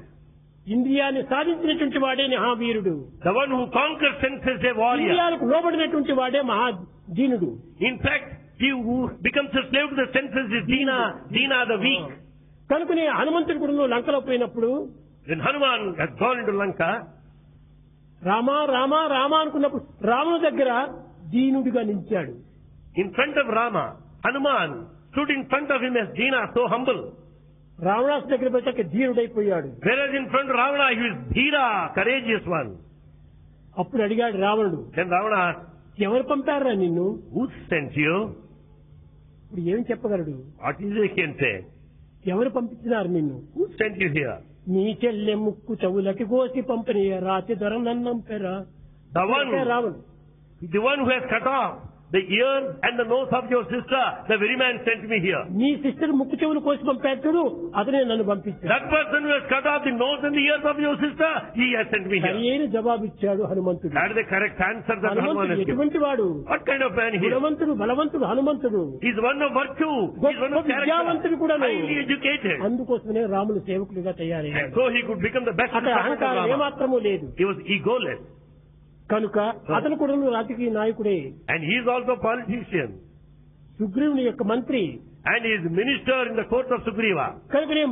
ఇంద్రియాన్ని సాధించినటువంటి వాడే మహావీరుడు. The one who conquers senses is a warrior. ఇంద్రియాలకు లోబడినటువంటి వాడే మహాదీనుడు. In fact, he who becomes a slave to the senses is Dina the weak. కనుకనే హనుమంతుడు కూడా లంకలో పోయినప్పుడు When Hanuman has gone into Lanka, Rama Rama Rama అనుకున్నప్పుడు రాముని దగ్గర దీనుడిగా నిలిచాడు. In front of Rama, Hanuman stood in front of him as Dina, so humble. రావణాసు దగ్గర వచ్చాక ధీరుడైపోయాడు. Whereas in front of Ravana, he was Dhira, courageous one. అప్పుడు అడిగాడు రావణుడు, Then Ravana asked, ఎవరు పంపారా నిన్ను? who sent you? ఇప్పుడు ఏం చెప్పగలడు? What is it he can say? ఎవరు పంపించినారు నిన్ను? Who sent you here? నీ చెల్లె ముక్కు చెవులకి కోసి పంపిణీ రాతి దొర నన్నంపెరా. The one who has cut off the ears and the nose of your sister, the very man sent me here. నీ సిస్టర్ ముక్కు చెవులు కోసి పంపాడు చూడు, అతనే నన్ను పంపించాడు. That person who has cut off the nose and the ears of your sister, he has sent me here. సరైన జవాబు ఇచ్చాడు హనుమంతుడు. That is the correct answer that Hanuman హనుమంతుడు has given. ఎటువంటి వాడు? What kind of man he is? గుణవంతుడు, బలవంతుడు హనుమంతుడు. He is one of virtue. He is one of విద్యావంతుడు character. కూడా. Highly educated. అందుకోసమే రాముడు సేవకుడిగా And తయారయ్యాడు. so he could become the best అతని servant of అహంకారం Rama. ఏమాత్రము లేదు. He was egoless. కనుక అతను కూడా రాజకీయ నాయకుడే. And he is also a politician. సుగ్రీవుని యొక్క మంత్రి. And he is minister in the court of Sugriva. కనుకనే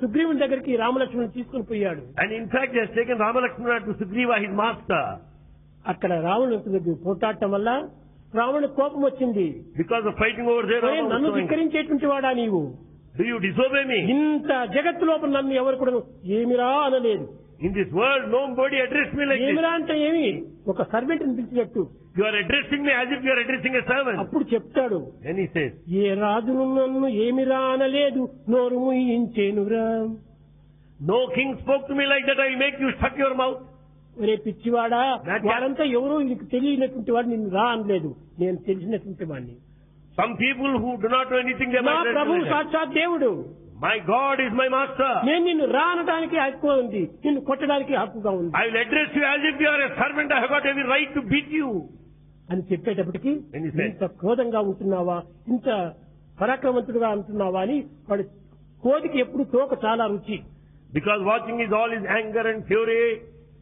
సుగ్రీవుని దగ్గరికి రామలక్ష్మణుని తీసుకుని పోయాడు. And in fact, he has taken Rama Lakshmana to Sugriva, his master. అక్కడ రావణుడి దగ్గర పోటాడటం వల్ల రావణుడి కోపం వచ్చింది. Because of fighting over there, Rama was నన్ను showing, ధిక్కరించేటువంటి వాడా నీవు? do you disobey me? ఇంత జగత్తు లోపల నన్ను ఎవరు కూడా ఏమిరా అనలేదు. In this world, nobody addressed me like this. ఏమిరా అంటే ఏమి? ఒక సర్వెంట్ ని పిలిచినట్టు. You are addressing me as if you are addressing a servant. అప్పుడు చెప్తాడు, Then he says, ఏ రాజును నన్ను ఏమిరా అనలేదు, నోరు ముయించేనురా. no king spoke to me like that, I will make you shut your mouth. ఒరే పిచ్చివాడా, వారంతా ఎవరో నీకు తెలియనటువంటి వాడు నిన్ను రా అనలేదు, నేను తెలిసినటువంటి వాడిని. Some people who do not know anything, they నా might Prabhu address me like that. సాక్షాత్ దేవుడు. My God is my master. నేను నిన్ను రా అనడానికి హక్కు ఉంది, నిన్ను కొట్టడానికి హక్కుగా ఉంది I will address you as if you are a servant. I have got every right to beat you. అని చెప్పేటప్పటికి And he said, ఇంత క్రోధంగా ఉంటున్నావా, ఇంత పరాక్రమవంతుడుగా ఉంటున్నావా అని వాడు కోతికి ఎప్పుడు తోక చాలా రుచి. Because watching is all his anger and fury,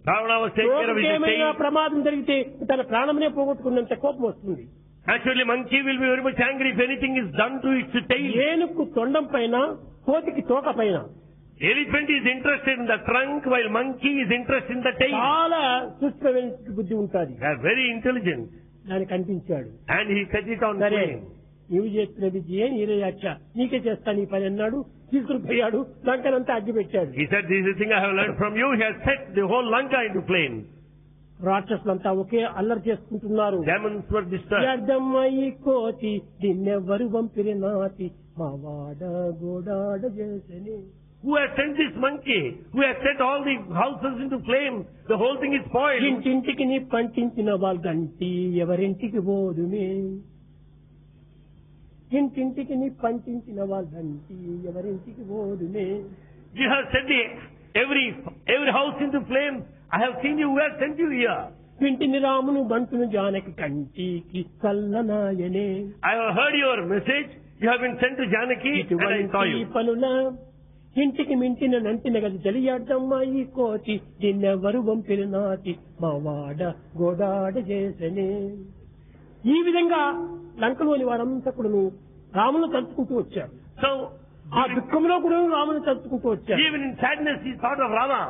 Ravana was taking care of his ఏమైనా tail. ప్రమాదం జరిగితే తన ప్రాణమునే పోగొట్టుకున్నంత కోపం వస్తుంది. Actually, monkey will be very much angry if anything is done to its tail. ఏనుగు తొండం పైన, కోతికి తోక పైన. Elephant is interested in the trunk, while monkey is interested in the tail. చాలా సూక్ష్మమైన బుద్ధి ఉంటుంది. They are very intelligent. దానికి కనిపించాడు. And he set it on సరే, flame. నీవు చేస్తున్న విద్య నీరయాచ, నీకే చేస్తాను ఈ పని అన్నాడు. తీసుకుని పోయాడు, లంకనంతా అగ్గి పెట్టాడు. He said, this is the thing I have learned from you. He has set the whole Lanka into flame. రాక్షసులంతా ఒకే అల్లరి చేసుకుంటున్నారు. Demons were disturbed. వ్యర్థమయ్యి కోతి దీన్నెవ్వరు పంపిరి నాతి మా వాడ గోడాడ చేసని. Who has sent this monkey? Who has set all the houses into flame? The whole thing is spoiled. ఇంటింటికి నీ పంటించిన వాళ్ళంటి ఎవరింటికి పోదుమే. ఇంటింటికి నీ పంటించిన వాళ్ళంటి ఎవరింటికి పోదుమే. You have set every house into flame. I have seen you. Who has sent you here? వింటిని రామును బంటును జానకి కంటికి కల్లనాయనే. I have heard your message. You have been sent to Janaki and I saw ఇటువంటి you. పనుల ఇంటికి మింటిన నంటిన గది తెలియడమ్మాయి కోతి దీన్నెవ్వరు పంపిరి నాటి మా వాడ గోడాడ చేసనే. ఈ విధంగా లంకలోని వారంతా కూడా రామును తలుచుకుంటూ వచ్చారు. So, ఆ దుఃఖంలో కూడా రామును తలుచుకుంటూ వచ్చారు. even in sadness, he thought of Rama.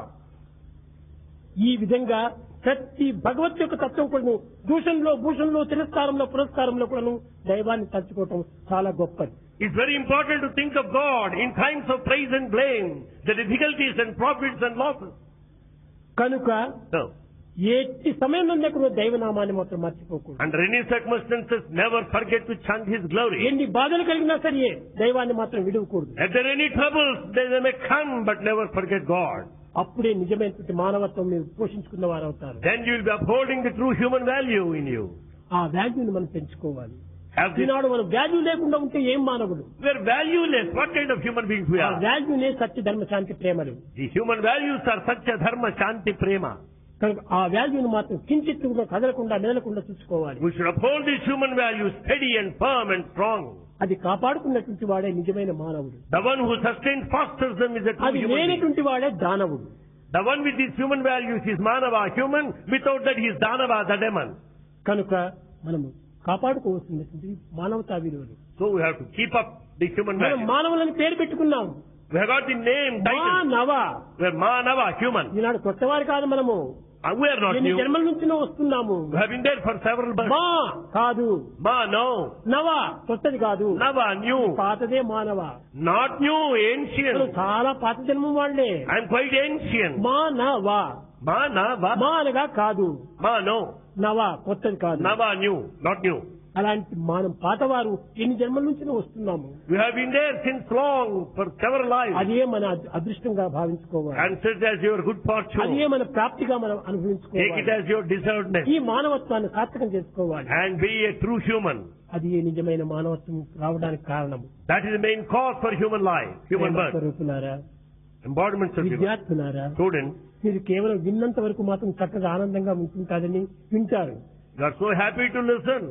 ఈ విధంగా ప్రతి భగవత్ యొక్క తత్వం కూడా దూషణలో, భూషణలో, తిరస్కారంలో, పురస్కారంలో కూడా దైవాన్ని తలుచుకోవటం చాలా గొప్పది. It's very important to think of God in times of praise and blame, the difficulties and profits and losses. కనుక So, ఎట్టి సమయం నుండి కూడా దైవనామాన్ని మాత్రం మర్చిపోకూడదు. under any circumstances, never forget to chant His glory. ఎన్ని బాధలు కలిగినా సరే దైవాన్ని మాత్రం విడవకూడదు. If there are any troubles, they may come, but never forget God. అప్పుడే నిజమైనటువంటి మానవత్వం మీరు పోషించుకున్న వారు అవుతారు. Then you will be upholding the true human value in you. ఆ వాల్యూని మనం పెంచుకోవాలి. Have this, ఈనాడు మనం వాల్యూ లేకుండా ఉంటే ఏం మానవుడు? we are valueless. What kind of human beings we ఆ are? వాల్యూనే సత్య ధర్మ శాంతి ప్రేమలు. The human values are Satya, Dharma, Shanti, Prema. కనుక ఆ వాల్యూని మాత్రం కించిత్తు కూడా కదలకుండా మెదలకుండా చూసుకోవాలి. We should uphold these human values steady and firm and strong. అది కాపాడుకున్నటువంటి వాడే నిజమైన మానవుడు. The one who sustains, fosters them is a true అది human being. లేనటువంటి వాడే దానవుడు. The one with these human values is Manava, human. Without that, he is Danava, the demon. కనుక మనము కాపాడుకోవాల్సినటువంటి మానవతా విలువలు. So we have to keep up the human మనం values. మానవులని పేరు పెట్టుకున్నాం. We have got the name, title. మానవ. We are Manava, human. ఈనాడు కొత్తవారు కాదు మనము. We are not ఎన్ని new. జన్మల నుంచి వస్తున్నాము. We have been there for several births. మా కాదు, Ma, no. నవ కొత్తది కాదు, Nava, new. పాతదే మానవ. Not new, మనం ancient. చాలా పాత జన్మం వాళ్ళే. I am quite ancient. మానవ, Ma, Nava. మా అనగా కాదు, Ma, no. నవ కొత్తది కాదు. Nava, new. Not new. అలాంటి మనం పాతవారు ఎన్ని జన్మల నుంచి వస్తున్నాము. We have been there since long for several lives. అదే మన అదృష్టంగా భావించుకోవాలి. And set as your good అదే fortune. మన ప్రాప్తిగా మనం Take it అనుభవించుకోవాలి. as your deservedness. ఈ మానవత్వాన్ని సార్థకం చేసుకోవాలి. And be a true human. అది నిజమైన మానవత్వం రావడానికి కారణం. That is the main cause for human life, human birth. స్వరూపులారా, Embodiments of human. విద్యార్థులారా, Students, మీరు కేవలం విన్నంత వరకు మాత్రం చక్కగా ఆనందంగా ఉంటుంటారని వింటారు. you are so happy to listen.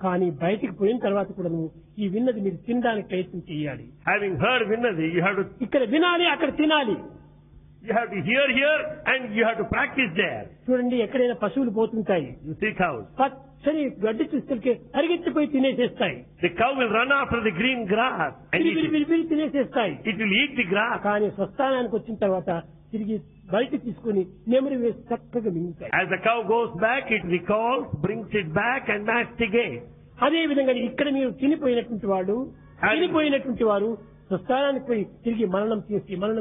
కానీ బయటికి పోయిన తర్వాత కూడా నువ్వు ఈ విన్నది మీరు తినడానికి ప్రయత్నం చేయాలి. Having heard Vinnadi, you have ఇక్కడ వినాలి, అక్కడ తినాలి. to hear here and you have to practice there. చూడండి, ఎక్కడైనా పశువులు పోతుంటాయి, You see cows. పచ్చని గడ్డి చూస్తే పరిగెత్తిపోయి తినేసేస్తాయి, The cow will run after the green grass and eat it. విరివిరి తినేసేస్తాయి. It will eat the grass. కానీ స్వస్థానానికి వచ్చిన తర్వాత తిరిగి బయట తీసుకుని నెమరు వేసి చక్కగా మింగుతాయి. As the cow goes back, it recalls, brings it back and masticates. అదే విధంగా ఇక్కడ మీరు తినిపోయినటువంటి వాడు, తినిపోయినటువంటి వారు స్వస్థానానికి పోయి తిరిగి మననం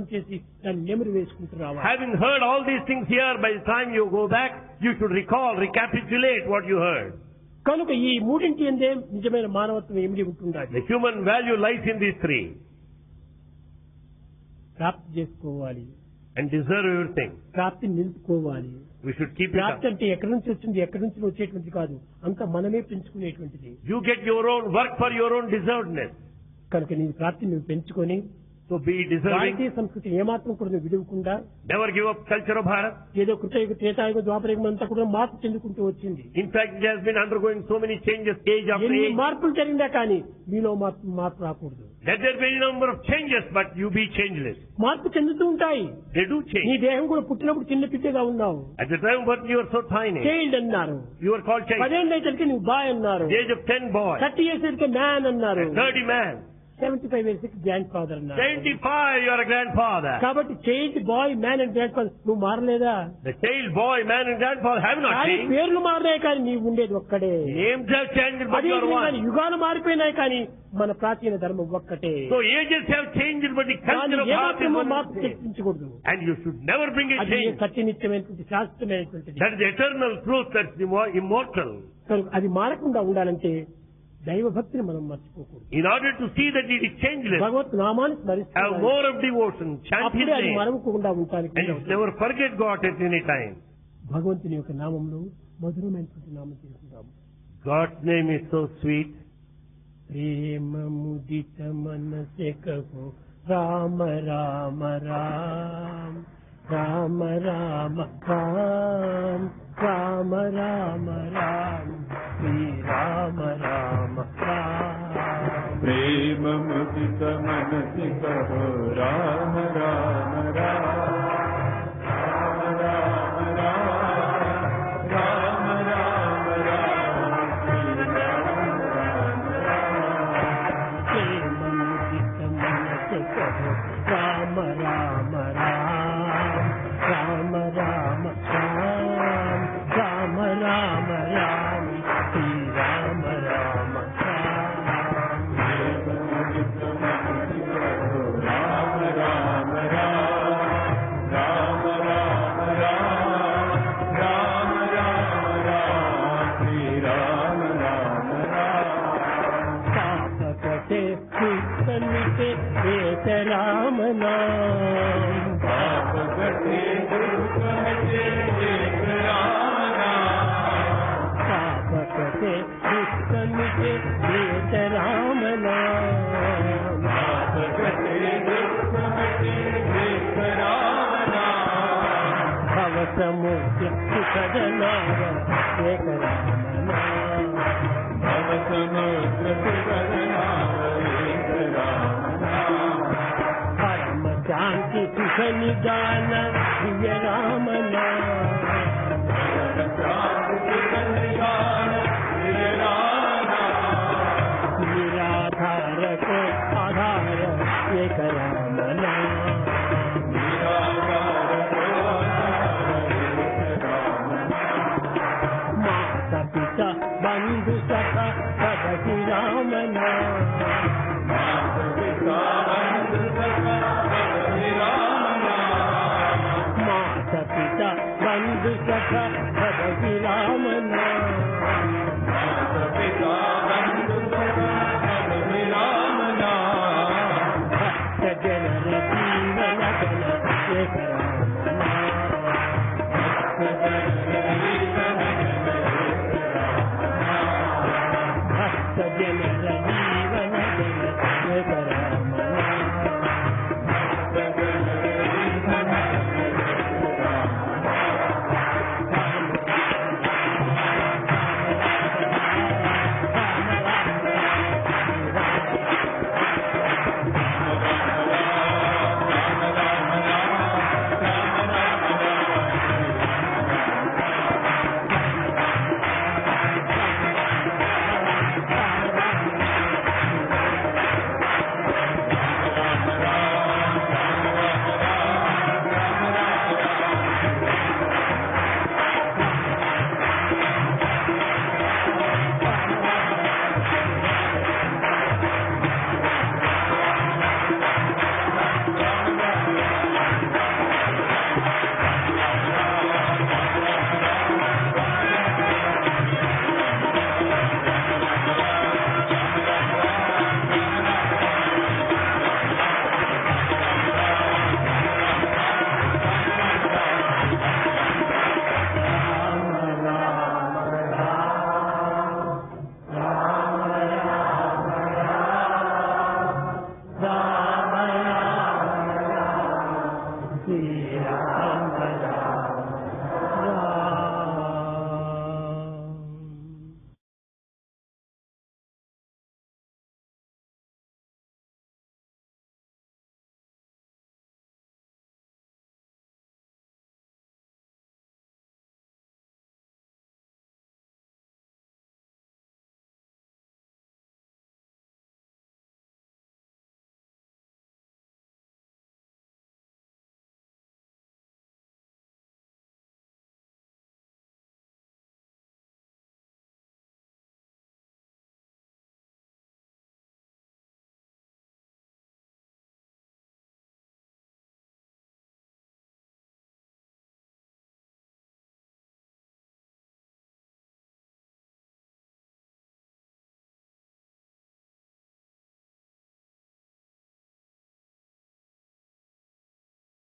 చేసి దాన్ని నెమరు వేసుకుంటూ రావాలి. Having heard all these things here, by the time you go back, you should recall, recapitulate what you heard. కనుక ఈ మూడింటి ఎందే నిజమైన మానవత్వం ఏమిటి ఉంటుండాలి. The human value lies in these three. ప్రాప్తి చేసుకోవాలి, And deserve everything. ప్రాప్తిని నిలుపుకోవాలి. We should keep it ప్రాప్తి up. అంటే ఎక్కడి నుంచి వచ్చింది, ఎక్కడి నుంచి వచ్చేటువంటిది కాదు, అంతా మనమే పెంచుకునేటువంటిది. You get your own work for your own deservedness. కనుక నీ ప్రాప్తిని నువ్వు పెంచుకొని So be deserving. భారతీయ సంస్కృతి ఏమాత్రం కూడా నువ్వు విడవకుండా Never give up culture of Bharat. ఏదో కృతయుగ త్రేతాయుగ ద్వాపరయుగం అంతా కూడా మార్పు చెందుకుంటూ వచ్చింది. In fact, it has been undergoing so many changes, age after ఎన్ని age. మార్పులు జరిగినా కానీ మీలో మార్పు రాకూడదు. Let there be a number of changes, but you be changeless. మార్పు చెందుతూ ఉంటాయి. They do నీ change. దేహం కూడా పుట్టినప్పుడు చిన్న పిల్లగా ఉన్నావు, At the time of birth, you were so tiny. Child అన్నారు. You were called child. 10 ఏళ్ళ అయితే నువ్వు బాయ్ అన్నారు. The age of 10 boy. 30 years అయితే మ్యాన్ అన్నారు. 30 man. 75 years గ్రాండ్ ఫాదర్ అన్నారు. 75, you are a grandfather. కాబట్టి child bye man and grand father నువ్వు మారలేదా? The child, boy, man and grandfather have not కానీ changed. పేర్లు మారినాయి కానీ నీవు ఉండేది ఒక్కడే. Names have changed, but అదే you are విధంగా one. యుగాలు మారిపోయినాయి కానీ మన ప్రాచీన ధర్మం ఒక్కటే. So ages have changed, but the దాన్ని culture of Bharat is ఏమాత్రమూ one. మార్పు తెప్పించకూడదు. And you should never bring a అది change. సత్యనిత్యమైనటువంటి శాశ్వతమైనటువంటిది. That is the eternal truth, that's the immortal. కనుక అది మారకుండా ఉండాలంటే దైవ భక్తిని మనం మర్చిపోకూడదు. In order to see that it is changeless, భగవత్ నామాన్ని have స్మరిస్తూ more of devotion, chant His అప్పుడే అది name, మరవకుండా ఉంటానికి and you never forget God at any time. భగవంతుని యొక్క నామంలో మధురమైనటువంటి నామం తీసుకుందాము. God's name is so sweet. ప్రేమ ముదిత మనసే కహో రామ రామ రామ రామ రామ రామ రామ రామ రామ శ్రీ రామ రామ రామ. प्रेम मुदित मनस कहो राम राम राम राम राम राम राम राम राम श्री राम राम राम। ప్రేమ ముదిత మనసే కహో రామ రామ రామ రామ రామ రామ రామ రామ రామ శ్రీ రామ రామ రామ. प्रेम मुदित मनस कहो राम राम राम राम राम राम राम राम राम श्री राम राम राम। पाप कटे दुख मिटे एक राम नाम. पाप कटे दुख हटे एक राम नाम। पाप कटे दुख मिटे एक राम नाम. पाप कटे दुख हटे एक राम नाम। भव समुद्र सुखद नाम एक राम नाम. भव समुद्र सुखद नाम एक राम नाम। परम शांति सुख निदान प्रिय राम नाम.